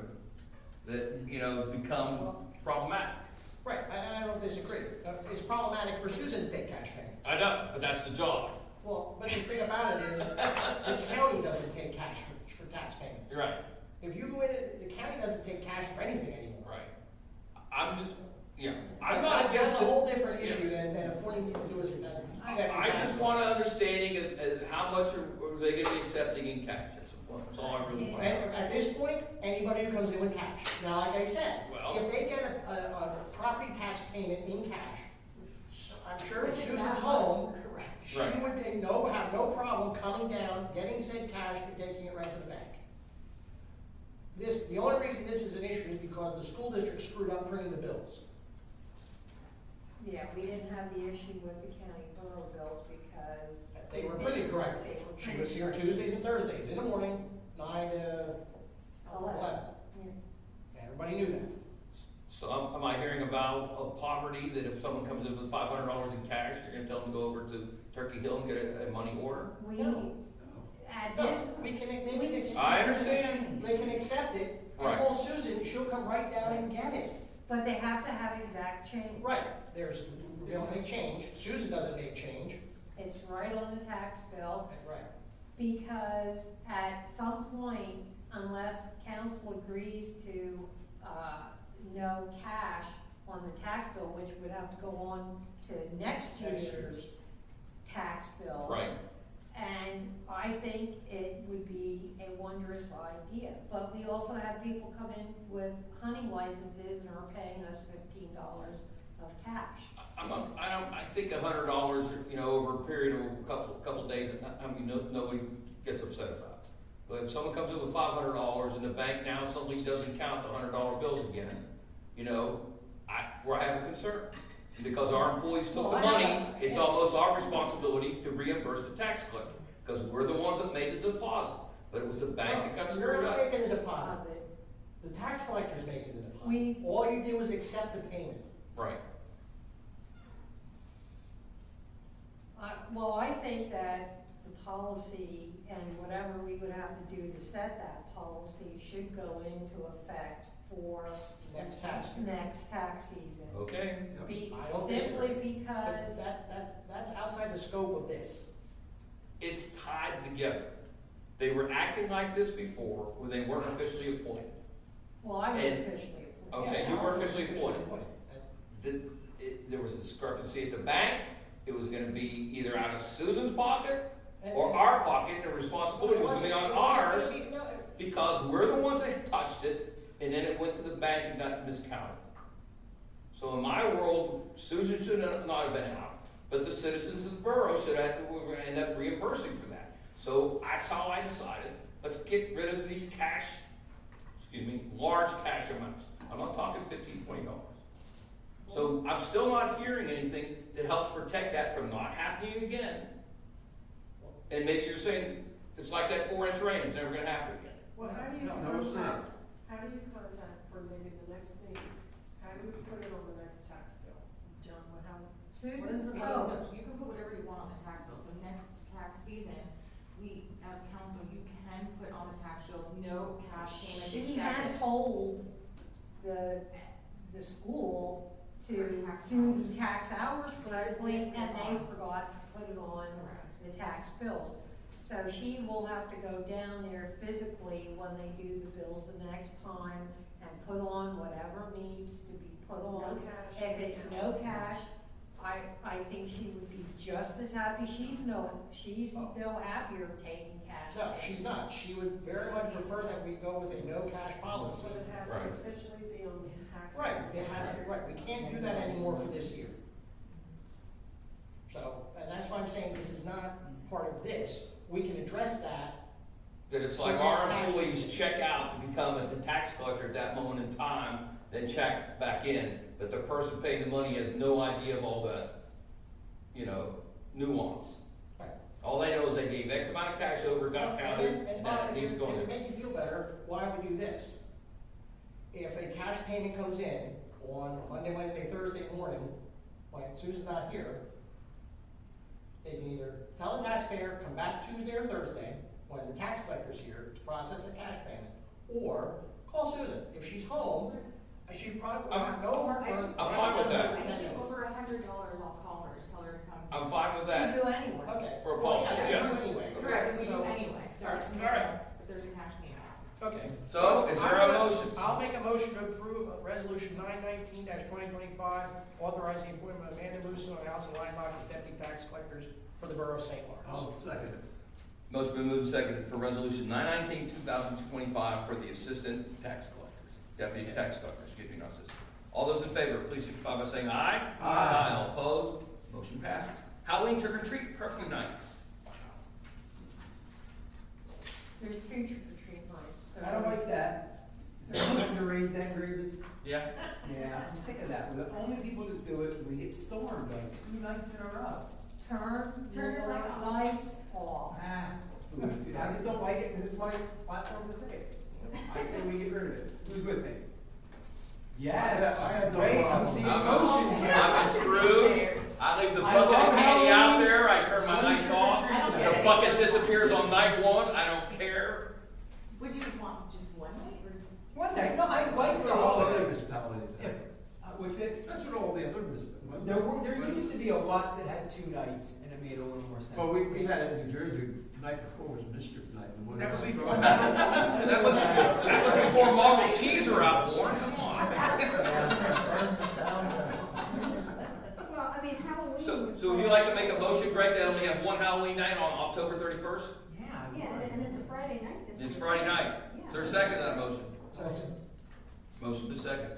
that, become problematic. Right, and I don't disagree. It's problematic for Susan to take cash payments. I know, but that's the job. Well, but the thing about it is, the county doesn't take cash for tax payments. Right. If you go in, the county doesn't take cash for anything anymore. Right. I'm not That's against a it. whole different issue than appointing these two as deputy I tax just want an understanding of how much are they gonna be accepting in cash, that's all I really want. And at this point, anybody who comes in with cash. Now, like I said, Well- if they get a property tax payment in cash, I'm sure if Which is Susan's not home, correct. she Right. would have no problem coming down, getting said cash and taking it right to the bank. The only reason this is an issue is because the school district screwed up printing the bills. Yeah, we didn't have the issue with the county borough bills because. They were printed correctly. They were She was printed here Tuesdays and Thursdays in the morning, 9 to 11. Yeah. Everybody knew that. So am I hearing a vow of poverty, that if someone comes in with $500 in cash, you're gonna tell them to go over to Turkey Hill and get a money order? No. At No, this, they can accept. I understand. They can accept it, and Right. call Susan, she'll come right down and get it. but they have to have exact change. Right, we don't make change, Susan doesn't make change. It's right on the tax bill, Right. because at some point, unless council agrees to, no cash on the tax bill, which would have to go on to next year's tax bill. Right. And I think it would be a wondrous idea, but we also have people come in with hunting licenses and are paying us $15 of cash. I think $100, over a period of a couple days, nobody gets upset about it. But if someone comes in with $500 and the bank now suddenly doesn't count the $100 bills again, I have a concern. Because our employees took the Well, money, it's almost our responsibility to reimburse the tax collector, because we're the ones that made the deposit. But it was the bank that got You're screwed not up. making the deposit, Deposit. the tax collector's making the deposit. We- All you did was accept the payment. Right. Well, I think that the policy and whatever we would have to do to set that policy should go into effect for Next tax season. next tax season. Okay. I don't Simply disagree. But because, that's outside the scope of this. It's tied together. They were acting like this before, when they weren't officially appointed. Well, I was And- officially appointed. Okay, Yeah, you were Allison was officially appointed. There was a discrepancy at the bank, it was gonna be either out of Susan's pocket or our pocket, and the responsibility was gonna be on ours, because we're the ones that touched it, and then it went to the bank and got miscounted. So in my world, Susan should not have been out, but the citizens of the borough should have, we're gonna end up reimbursing for that. So that's how I decided, let's get rid of these large cash amounts. I'm not talking $15, $20. So I'm still not hearing anything that helps protect that from not happening again. And maybe you're saying, it's like that 4-inch rain, it's never gonna happen again. Well, how do you No, it's not. contact for maybe the next meeting? How do you put it on the next tax bill? John, what, what is Susan, the oh, No, you can put whatever you want on the tax bill, so next tax season, we, as council, you can put on the tax bills, no cash payments she had accepted. told the school to do the tax hours correctly, and they forgot to put it on the tax bills. So she will have to go down there physically when they do the bills the next time and put on whatever needs to be put No on. cash. If it's no cash, I think she would be just as happy, she's no happier taking cash. No, she's not. She would very much prefer that we go with a no cash policy. But it has to Right. officially be on the tax. Right, it has to, right, we can't do that anymore for this year. So, and that's why I'm saying this is not part of this. We can address that. That it's like our employees check out to become a tax collector at that moment in time, then check back in. But the person paying the money has no idea of all the, nuance. Right. All they know is they gave X amount of cash over, got counted, And and Bob, that if needs it going if it in. make you feel better, why we do this? If a cash payment comes in on Monday, Wednesday, Thursday morning, when Susan's not here, they can either tell the taxpayer, come back Tuesday or Thursday, when the tax collector's here to process a cash payment, or call Susan. If she's home, she probably will have no work. I'm fine with that. I think over $100, I'll call her, just tell her to come. I'm fine with You that. do anyway. Okay. For a policy, yeah. Anyway. Correct, we do So- anyway, so All right, it's all right. not, but there's a cash payment. Okay. So, is there a motion? I'll make a motion to approve resolution 919-2025, authorizing the appointment of Amanda Musso and Allison Weinbach as deputy tax collectors for the borough of St. Lawrence. I'll second it. Motion been moved and seconded for resolution 919-2025 for the assistant tax collectors, deputy tax collectors, excuse me, not assistant. All those in favor, please signify by saying aye. Aye. All opposed, motion passes. Halloween trick or treat, curfew nights. There's 2 trick-or-treat nights. I don't like that. Is there someone to raise that grievance? Yeah. Yeah, I'm sick of that. We're the only people that do it. We get stormed like 2 nights in a row. Turn Turn your your light lights off. I just don't like it. This is my platform to say it. I say we get rid of it. Who's with me? Yes. I have no Great, I'm problem. seeing I'm motion a here. Scrooge. I leave the I bucket love of candy out Halloween. there, I turn my I lights off. trick or treat. The bucket disappears on night 1, I don't care. Would you want just one night or? One night, no, I like That's the what all the holiday. other municipalities If, have. what's it? That's what all the other municipalities. There used to be a lot that had 2 nights, and it made a little more sense. Well, we had it in New Jersey, the night before was Mischief Night. and one That was night before, that was before Model Ts were out, Warren, come on. Well, I mean, Halloween. So would you like to make a motion, Greg, that only have one Halloween night on October 31st? Yeah, I Yeah, would. and it's a Friday night this year. It's Friday night. Is there a second to that motion? Second. Motion to second.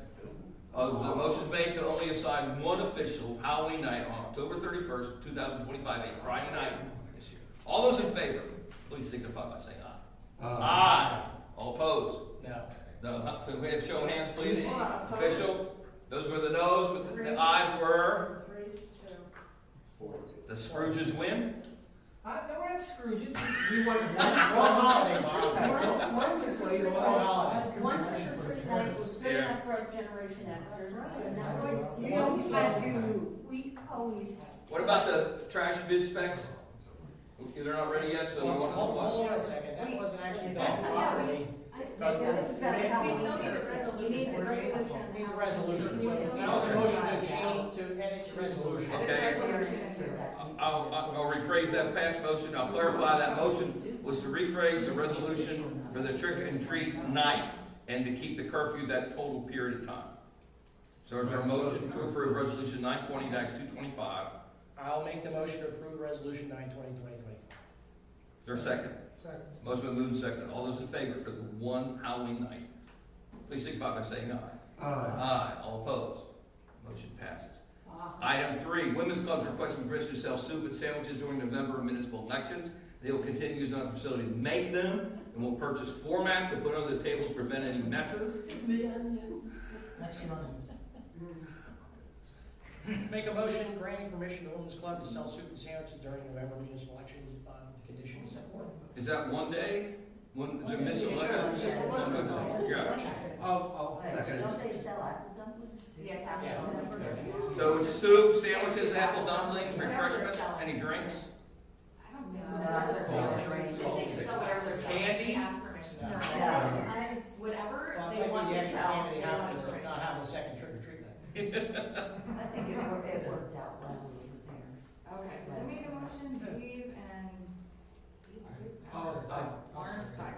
The motion's made to only assign one official Halloween night on October 31st, 2025, a Friday night this year. All those in favor, please signify by saying aye. Aye. All opposed? No. No, can we have show of hands, please? Official? Those were the noes, with the ayes were? 3-2. The Scrooges win? No, we're not Scrooges. We want one One holiday, Bob. One gets laid One off. holiday. One trick-or-treat night was good Yeah. enough for us Generation Xers. and now we're- We always had 2, we always had. What about the trash bid specs? They're not ready yet, so we want to Hold swap. on a second, that wasn't actually that Yeah. property. Does that- This is about we how We still need a we need the resolution. resolution. Need a resolution, so that was a motion to change, to edit the resolution. Okay. I'll rephrase that past motion, I'll clarify that motion was to rephrase the resolution for the trick and treat night and to keep the curfew that total period of time. So is there a motion to approve resolution 920-225? I'll make the motion to approve resolution 9/20/2025. Is there a second? Second. Motion been moved and seconded. All those in favor for the one Halloween night, please signify by saying aye. Aye. All opposed? Motion passes. Item 3, Women's Clubs requesting permission to sell soup and sandwiches during November municipal elections. They will continue using our facility to make them, and will purchase floor mats to put under the tables to prevent any messes. Make a motion granting permission to Women's Club to sell soup and sandwiches during November municipal elections, the conditions set forth. Is that one day? One, the municipal elections? Yeah. Yeah. I'll Wait, second don't it. they sell apple dumplings too? Yeah, it's Yeah. happening. So it's soup, sandwiches, apple dumplings, refreshments, any drinks? I don't know. No, they're They can sell whatever they're selling. Candy? They ask permission. No. Whatever Well, they it might want be the to extra sell, candy they they have want for the, permission. not having a second trick or treat night. I think it worked out well over there. Okay, so we made a motion, Dave and Steve. Warren, sorry.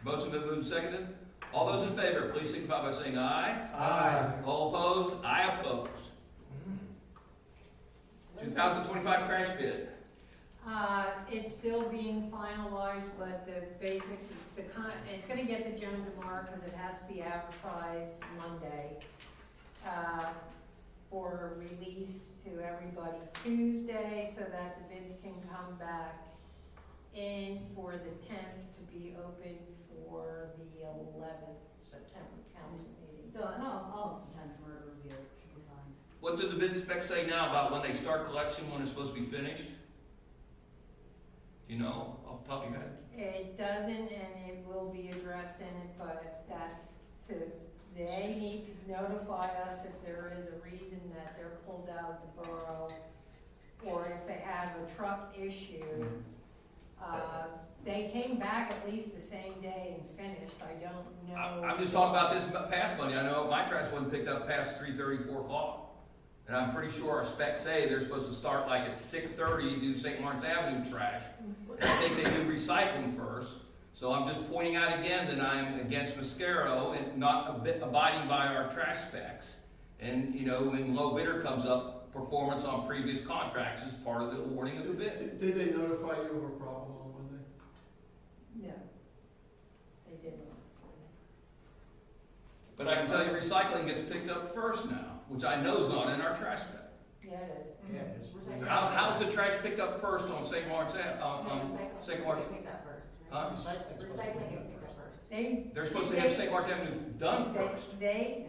Motion been moved and seconded. All those in favor, please signify by saying aye. Aye. All opposed? I oppose. 2025 trash bid. It's still being finalized, but the basics, is it's gonna get to Joan tomorrow, because it has to be advertised Monday, for release to everybody Tuesday, so that the bids can come back in for the 10th to be open for the 11th September council meeting. So, no, I'll have some time tomorrow to review it, should be fine. What do the bid specs say now about when they start collection, when it's supposed to be finished? Do you know off the top of your head? It doesn't, and it will be addressed in it, but they need to notify us if there is a reason that they're pulled out of the borough, or if they have a truck issue. They came back at least the same day and finished, I don't know. I'm just talking about this past Monday. I know my trash wasn't picked up past 3:30, 4 o'clock. And I'm pretty sure our specs say they're supposed to start like at 6:30 to do St. Lawrence Avenue trash. And I think they do recycling first. So I'm just pointing out again that I am against Mascaro and not abiding by our trash specs. And, you know, when low bidder comes up, performance on previous contracts is part of the awarding of the bid. Did they notify you of a problem on Monday? No, they did not. But I can tell you recycling gets picked up first now, which I know is not in our trash spec. Yeah, it is. Yeah, it is. How's the trash picked up first on St. Lawrence Ave, St. Lawrence? Recycling picked up first. Huh? Recycling's supposed to be Recycling is picked up first. They're supposed to have St. Lawrence Avenue done first. They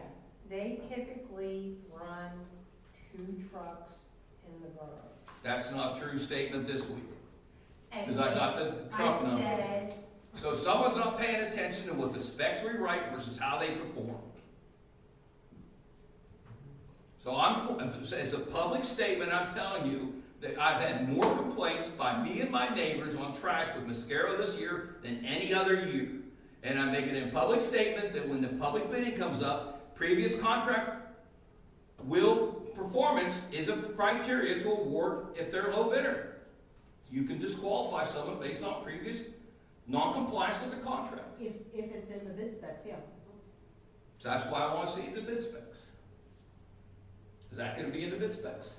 typically run 2 trucks in the borough. That's not a true statement this week, And because I got the truck I number. said, So someone's not paying attention to what the specs we write versus how they perform. So as a public statement, I'm telling you that I've had more complaints by me and my neighbors on trash with Mascaro this year than any other year. And I'm making a public statement that when the public bidding comes up, previous contract performance is a criteria to award if they're low bidder. You can disqualify someone based on previous non-compliance with the contract. If it's in the bid specs, yeah. So that's why I want to see the bid specs. Is that going to be in the bid specs?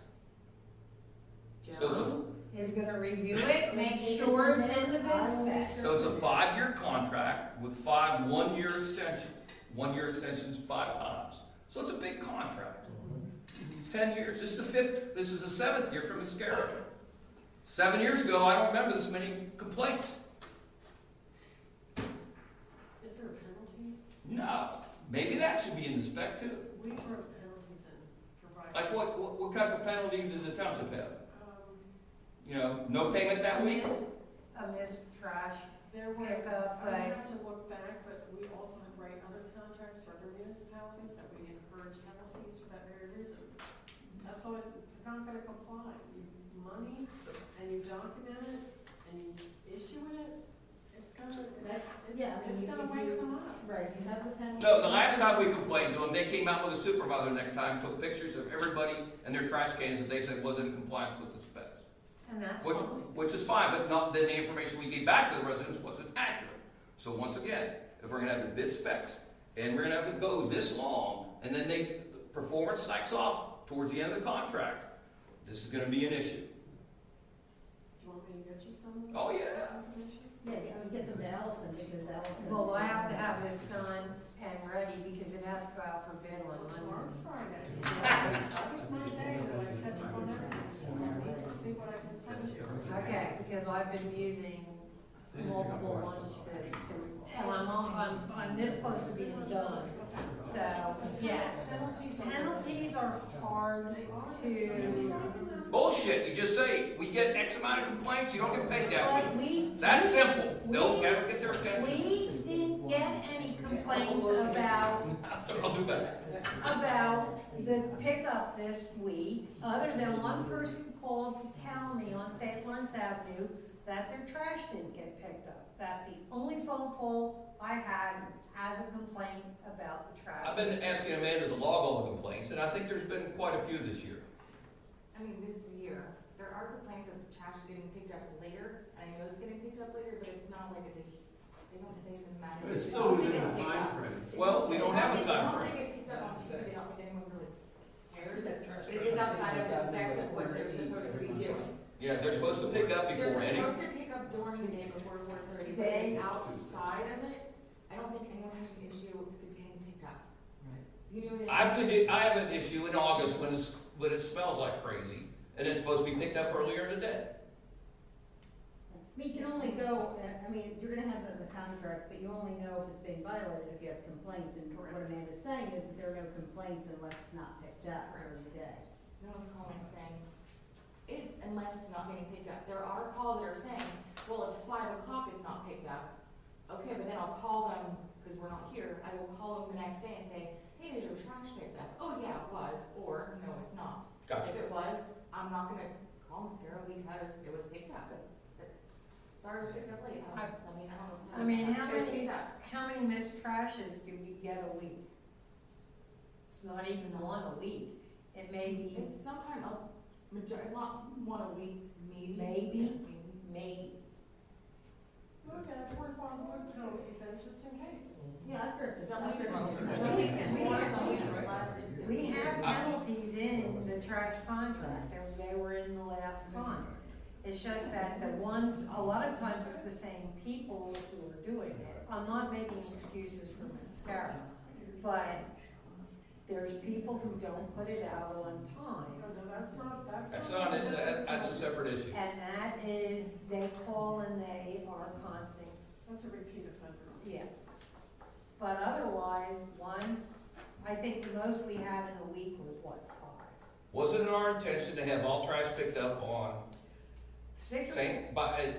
So it's a, Joan is gonna review it, make sure it's in the bid specs. so it's a 5-year contract with 5 one-year extensions. 1-year extensions 5 times. So it's a big contract. 10 years. This is the 7th year for Mascaro. 7 years ago, I don't remember this many complaints. Is there a penalty? No. Maybe that should be in the spec too. We wrote penalties in for Like violating. what kind of penalty did the township have? You know, no payment that week? A missed trash There were, pickup, I would but have to look back, but we also have write other contracts for other municipalities that we encourage penalties for that very reason. That's all, it's not gonna comply. You money and you document it and you issue it, it's gonna, Yeah, Right, if you have the penalty. No, the last time we complained to them, they came out with a supervisor next time, took pictures of everybody and their trash cans that they said wasn't in compliance with the specs. And that's Which, fine. which is fine, but not, then the information we gave back to the residents wasn't accurate. So once again, if we're gonna have the bid specs, and we're gonna have to go this long, and then performance stacks off towards the end of the contract, this is gonna be an issue. Do you want me to get you some? Oh, yeah. Information? Yeah, I would get them to Allison, because Allison. Well, I have to have this done and ready because it has to go out for bid on Tomorrow's Monday. Friday. That was my day that I catch up on everything. See what I can send you. Okay, because I've been using multiple ones and I'm this close to being done. So, yes, penalties are hard to, Bullshit, you just say, we get X amount of complaints, you don't get paid that but week. That's simple. They'll never get their attention. we didn't get any complaints about I'll do that. the pickup this week, other than one person called to tell me on St. Lawrence Avenue that their trash didn't get picked up. That's the only phone call I had as a complaint about the trash. I've been asking Amanda to log all the complaints, and I think there's been quite a few this year. I mean, this year, there are complaints of trash getting picked up later, and I know it's getting picked up later, but it's not like they don't say it's a massive. It's I still don't think within it's the picked time up. frame. Well, we don't have a time I don't frame. think it picked up on Tuesday, I don't think anyone really cares, but it is outside of the specs of what they're supposed to be doing. Yeah, they're supposed to pick up They're before any. supposed to pick up during the day before 4:30, but it's outside of it, I don't think anyone has an issue if it's getting picked up. Right. You know what I mean? I have an issue in August when it smells like crazy, and it's supposed to be picked up earlier in the day. I mean, you can only go, I mean, you're gonna have the contract, but you only know if it's being violated if you have complaints, and what Amanda's saying is that there are no complaints unless it's not picked up during the day. No one's calling saying, it's unless it's not getting picked up. There are calls that are saying, well, it's 5 o'clock, it's not picked up. Okay, but then I'll call them, because we're not here, I will call them the next day and say, hey, is your trash picked up? Oh, yeah, it was, or no, it's not. Gotcha. If it was, I'm not gonna call Ms. Harrell because it was picked up. Sorry, it was picked up late. I don't know. I mean, how It was many, picked up. how many missed trashes do we get a week? It's not even one a week. It may be, It's sometime not one a week, maybe. maybe. Okay, it's worthwhile doing penalties then, just in case. Yeah, I've heard this. Some I've weeks heard are this. some weeks are more, some weeks are less. We had penalties in the trash contract, and they were in the last one. It's just that the ones, a lot of times it's the same people who are doing it. I'm not making excuses for Scarra, but there's people who don't put it out on time. No, that's not. That's a separate issue. And that is, they call and they are constant, That's a repeat offender. yeah. But otherwise, I think the most we had in a week was what, 5? Wasn't it our intention to have all trash picked up on 6?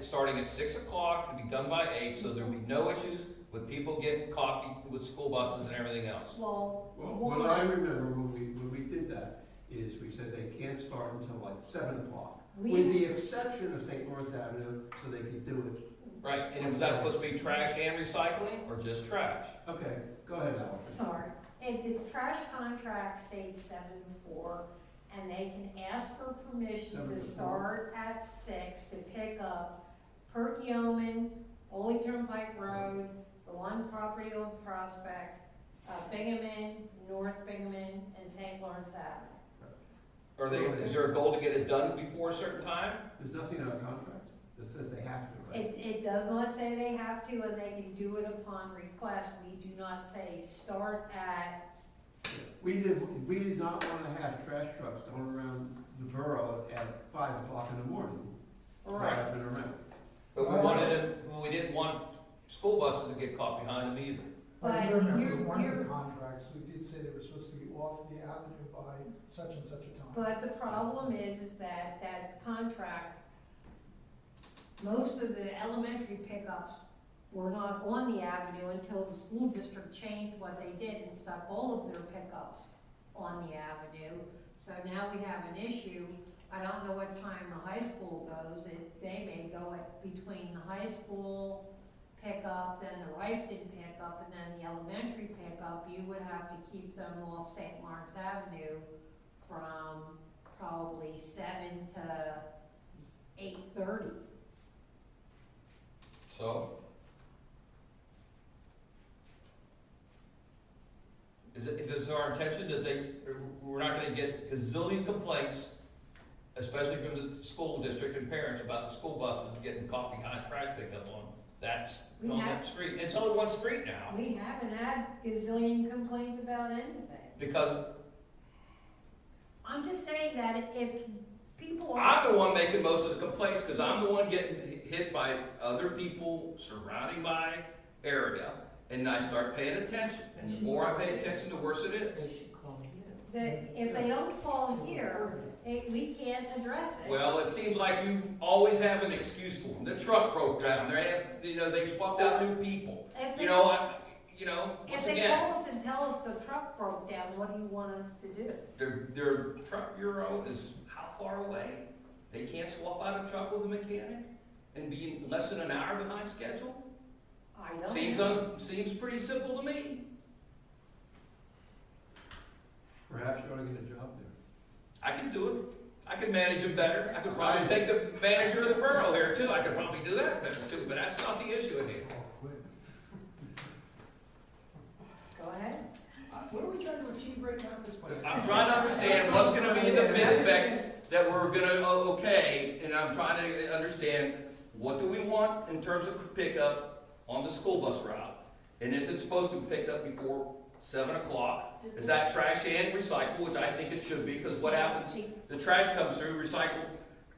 starting at 6 o'clock, to be done by 8, so there'd be no issues with people getting caught with school buses and everything else? Well, Well, what I remember when we did that is we said they can't start until like 7 o'clock. With the exception of St. Lawrence Avenue, so they could do it. Right, and was that supposed to be trash and recycling, or just trash? Okay, go ahead, Allison. sorry, the trash contract states 7 to 4, and they can ask for permission 7 to to 4. start at 6 to pick up Perkiomen, Ole Turnpike Road, the one property on Prospect, Binghamton, North Binghamton, and St. Lawrence Avenue. Is there a goal to get it done before a certain time? There's nothing in our contract that says they have to, right? It does not say they have to, and they can do it upon request. We do not say start at, We did not want to have trash trucks going around the borough at 5 o'clock in the morning. right, Driving around. But we didn't want school buses to get caught behind them either. but you remember, you're, one of you're the contracts, we did say they were supposed to be off the avenue by such and such a time. But the problem is that contract, most of the elementary pickups were not on the avenue until the school district changed what they did and stuck all of their pickups on the avenue. So now we have an issue. I don't know what time the high school goes. They may go at between the high school pickup, then the Rifton pickup, and then the elementary pickup, you would have to keep them off St. Mark's Avenue from probably 7 to 8:30. So? If it's our intention that we're not gonna get gazillion complaints, especially from the school district and parents about the school buses getting caught behind trash pickup on that street. It's only one street now. We haven't had gazillion complaints about anything. Because I'm just saying that if people are. I'm the one making most of the complaints, because I'm the one getting hit by other people surrounding my area, and I start paying attention. And the more I pay attention, the worse it is. They should call you. That if they don't call here, we can't address it. Well, it seems like you always have an excuse for them. The truck broke down. They swapped out new people. If You they- know, If once they again, call us and tell us the truck broke down, what do you want us to do? their truck bureau is how far away? They can't swap out a truck with a mechanic and be less than an hour behind schedule? I don't know. Seems pretty simple to me. Perhaps you ought to get a job there. I can do it. I can manage them better. I could probably take the manager of the borough here too. I could probably do that better too, but that's not the issue in here. Go ahead. What are we trying to achieve right now at this point? I'm trying to understand what's gonna be in the bid specs that we're gonna, okay, and I'm trying to understand what do we want in terms of pickup on the school bus route? And if it's supposed to be picked up before 7 o'clock, is that trash and recycle, which I think it should be, because what happens, the trash comes through, recycle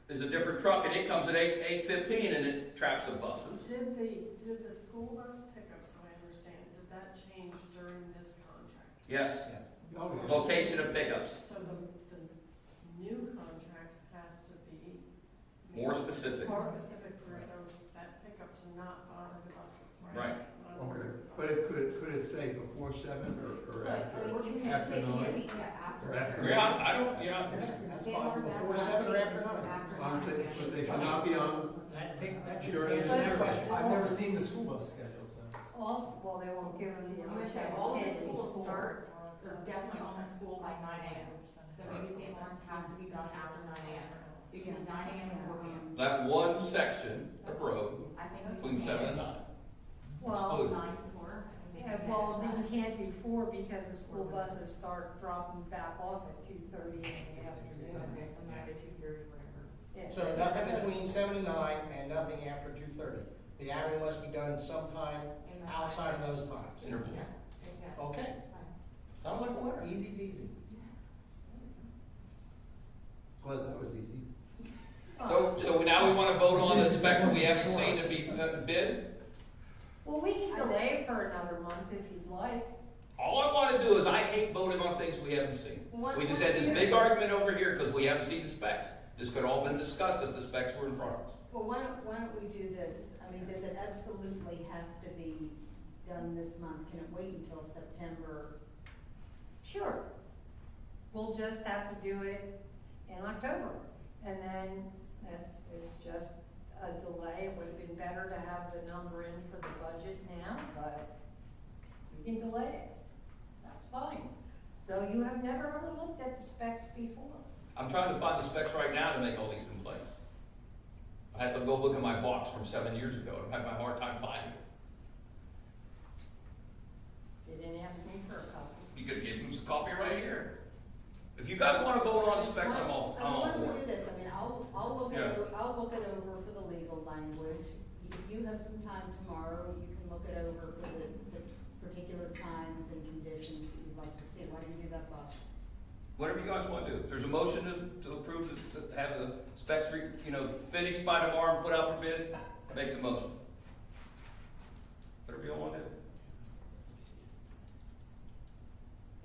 is a different truck, and it comes at 8:15 and it traps the buses. Did the school bus pickups, so I understand, did that change during this contract? Yes, Oh, yeah. location of pickups, So the new contract has to be. more specific. More specific for that pickup to not bother the buses, right? Right. Not Okay, bother the but buses. could it say before 7 or But, after? I mean, you can After say, 9? after. Or after? Yeah, I don't, That's St. fine, Mark's before Avenue, 7 or after 9. After I'm 9, saying, yeah. but they should not be on, That should During answer that the- question. I've never seen the school bus schedule, so. Also, well, they won't give them to you. I'm gonna say all of the Kids in schools school. start, they're definitely on the school by 9 AM. So maybe St. Lawrence has to be done after 9 AM, between 9 AM and 4 PM. that one section of road I think we between can 7 and manage 9. Well, Excluded. 9 to 4. I think we yeah, can well, manage then that. you can't do 4 because the school buses start dropping back off at 2:30 in the afternoon. Okay, so 9 to 2:30, whatever. Yeah. So nothing between 7 and 9 and nothing after 2:30. The avenue must be done sometime In the- outside of those times. Interval. Yeah, exactly. Okay, Fine. sounds like a winner, easy peasy. glad that was easy. So now we wanna vote on the specs that we haven't seen to be bid? Well, we can delay it for another month if you'd like. All I wanna do is, I hate voting on things we haven't seen. We just had this big argument over here because we haven't seen the specs. This could all been discussed if the specs were in front of us. Well, why don't we do this? I mean, does it absolutely have to be done this month? Can it wait until September? Sure. We'll just have to do it in October. And then it's just a delay. It would have been better to have the number in for the budget now, but we can delay it. That's fine. Though you have never ever looked at the specs before. I'm trying to find the specs right now to make all these complaints. I had to go look in my box from 7 years ago, and I had my hard time finding it. They didn't ask me for a copy. You could give them a copy right here. If you guys wanna vote on the specs, I'm all Why don't for we it. do this? I mean, I'll look Yeah. I'll look it over for the legal language. If you have some time tomorrow, you can look it over for the particular times and conditions that you'd like to see. Why don't you do that, Bob? Whatever you guys wanna do. If there's a motion to approve, to have the specs, finished by tomorrow and put out for bid, make the motion. Whatever you wanna do.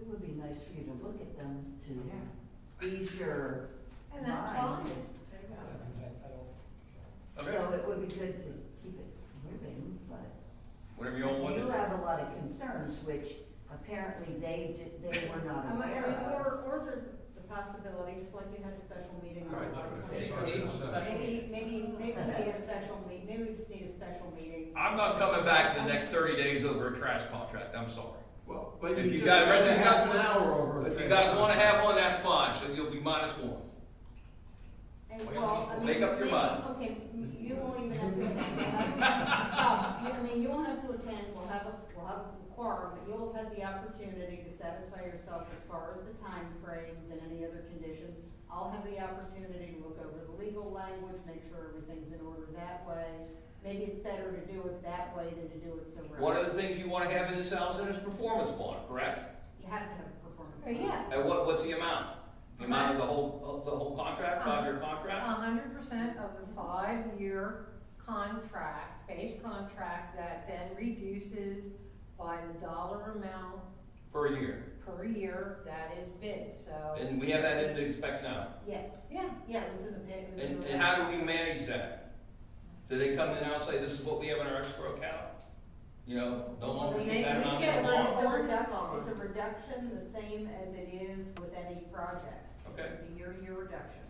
It would be nice for you to look at them to ease your And that's mind. fine. I don't. Okay. So it would be good to keep it moving, but Whatever you all wanna you do. have a lot of concerns, which apparently they were not aware of. Or there's the possibility, just like you had a special meeting. Right. Maybe we need a special maybe we just need a special meeting. I'm not coming back in the next 30 days over a trash contract, I'm sorry. Well, but If you just got, spent rest of you half guys, an hour over if it. you guys wanna have one, that's fine, so you'll be -1. And Well, well, I mean, make up your maybe- mind. Okay, you won't even have to attend. I mean, you won't have to attend, we'll have a quorum, but you'll have had the opportunity to satisfy yourself as far as the time frames and any other conditions. I'll have the opportunity to look over the legal language, make sure everything's in order that way. Maybe it's better to do it that way than to do it so. One of the things you wanna have in this house is performance bond, correct? You have to have a performance. Yeah. And what's the amount? The amount of the whole contract, 5-year contract? 100% of the 5-year contract, base contract, that then reduces by the dollar amount Per year. per year that is bid, so. And we have that in the specs now. Yes, yeah, it was in the bid. It was in And, the- and how do we manage that? Do they come in now and say, this is what we have in our escrow account? You know, no longer keep that amount in the bond? It's a reduction, the same as it is with any project. Okay. It's a year-to-year reduction.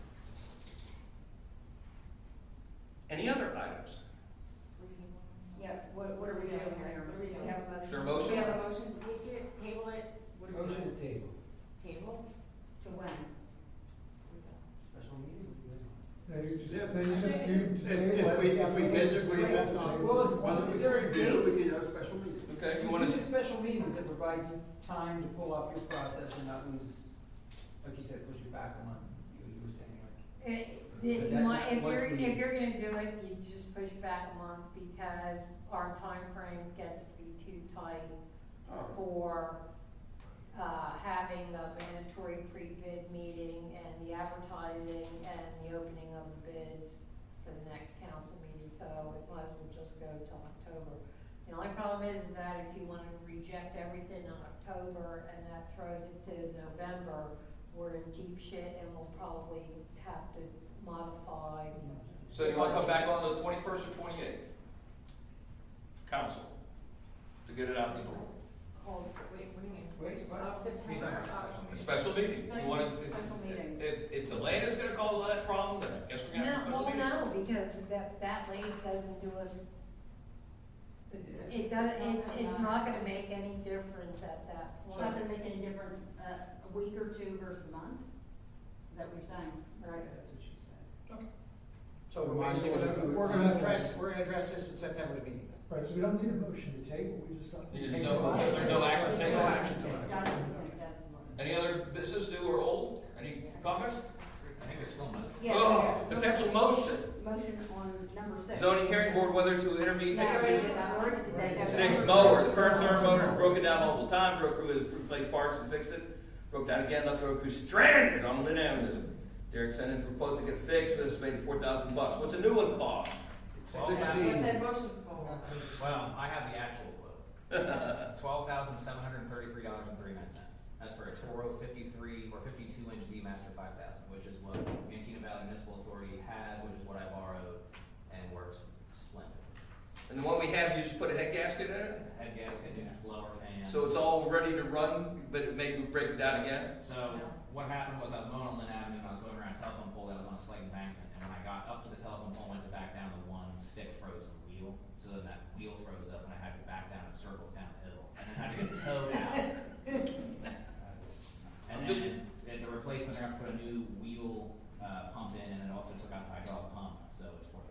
Any other items? Yeah, what are we doing here? What are we doing? We have a Is there a Do motion? we have a motion to take it, table it? What do we do? Motion to table. Table? To when? Special meeting? Yeah, you just, Yeah, they just, If we get agreement on What was- whether we is there a can review, date? we can have a special meeting. Okay, you You wanna, use special meetings that provide you time to pull off your process and not lose, like you said, push it back a month, you were saying like. If that not- if once we- you're gonna do it, you just push it back a month because our time frame gets to be too tight for, having a mandatory pre-bid meeting and the advertising and the opening of the bids for the next council meeting, so it might as well just go till October. The only problem is that if you wanna reject everything in October and that throws it to November, we're in deep shit and we'll probably have to modify. so you wanna come back on the 21st or 28th? Council, to get it out the door. Oh, wait, what do you mean? Wait, what? Of September. A special meeting. You wanna, Special meeting. if the land is gonna cause that problem, then I guess we're gonna have a No, special well, meeting. no, because that lane doesn't do us, it's not gonna make any difference at that It's point. not gonna make any difference, a week or two versus a month? Is that what you're saying? Right. That's what she said. So we're basically we're gonna address this in September's meeting. right, so we don't need a motion to table, we just don't. There's no action taken. No action taken. Got it. Okay, that's the one. Any other business, new or old? Any comments? I think there's still much. Yeah, Oh, yeah. potential motion. Motion on number 6. Zoning hearing board whether to intervene, take No, action. they got 6, number mower. The six. current turn motor is broken down multiple times. Road crew has replaced parts and fixed it. Broke down again, left the road crew stranded on Lynn Avenue. Derek sent in for a quote to get it fixed, for estimated $4,000. What's a new one cost? What that motion's for? Well, I have the actual quote. $12,733.39. That's for a Toro 53 or 52-inch Z-Master 5000, which is what Mantena Valley Municipal Authority has, which is what I borrowed, and works splendid. And the one we have, you just put a head gasket in it? Head gasket, new blower fan. So it's all ready to run, but it may break it down again? So what happened was I was mowing on Lynn Avenue and I was going around a telephone pole that was on a slight embankment, and when I got up to the telephone pole, went to back down, the one stick froze the wheel, so then that wheel froze up and I had to back down and circle down the hill, and then had to get towed out. And Just- then at the replacement, they're gonna put a new wheel, pump in, and it also took out the hydraulic pump, so it's $4,000.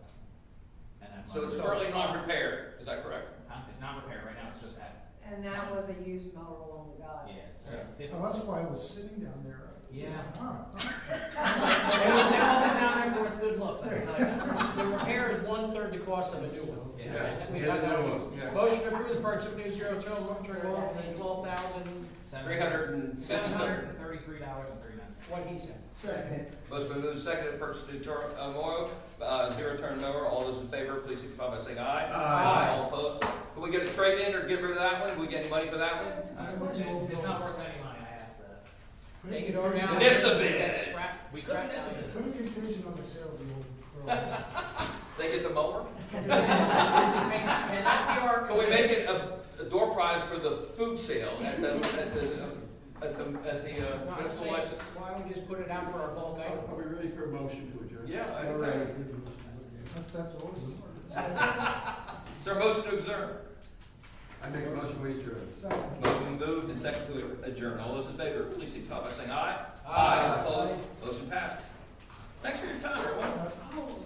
And that So it's motor- currently not repaired, is that correct? Huh? It's not repaired right now, it's just at, And that was a used mower along the guy. yeah, it's Yeah. 50. Oh, that's why I was sitting down there. Yeah. Huh. It wasn't down there for its good looks, I can tell you that. The repair is 1/3 the cost of a new one. Yeah. We got that one. Yeah. Motion to approve the Berks of New Zero Turn Left Turn Off and $12,000, $373. what he said. Second. Most been moved, seconded, purchase new mower, zero-turn mower. All those in favor, please signify by saying aye. Aye. All opposed? Can we get a trade-in or get rid of that one? Do we get any money for that one? It's not worth any money, I asked that. Take it over now. Municipal bid. That's scrap, we scrap that. Put a contingent on the sale of the old Corolla. They get the mower? And that be our. Can we make it a door prize for the food sale at the at the No, I'm municipal saying, election. why don't we just put it out for our bulk item? Are we ready for a motion to adjourn? Yeah, I We're think. ready for you. That's always an order. Is there a motion to adjourn? I make a motion we adjourn. Second. Motion moved and second to adjourn. All those in favor, please signify by saying aye. Aye. Opposed? Motion passes. Thanks for your time, everyone. Oh,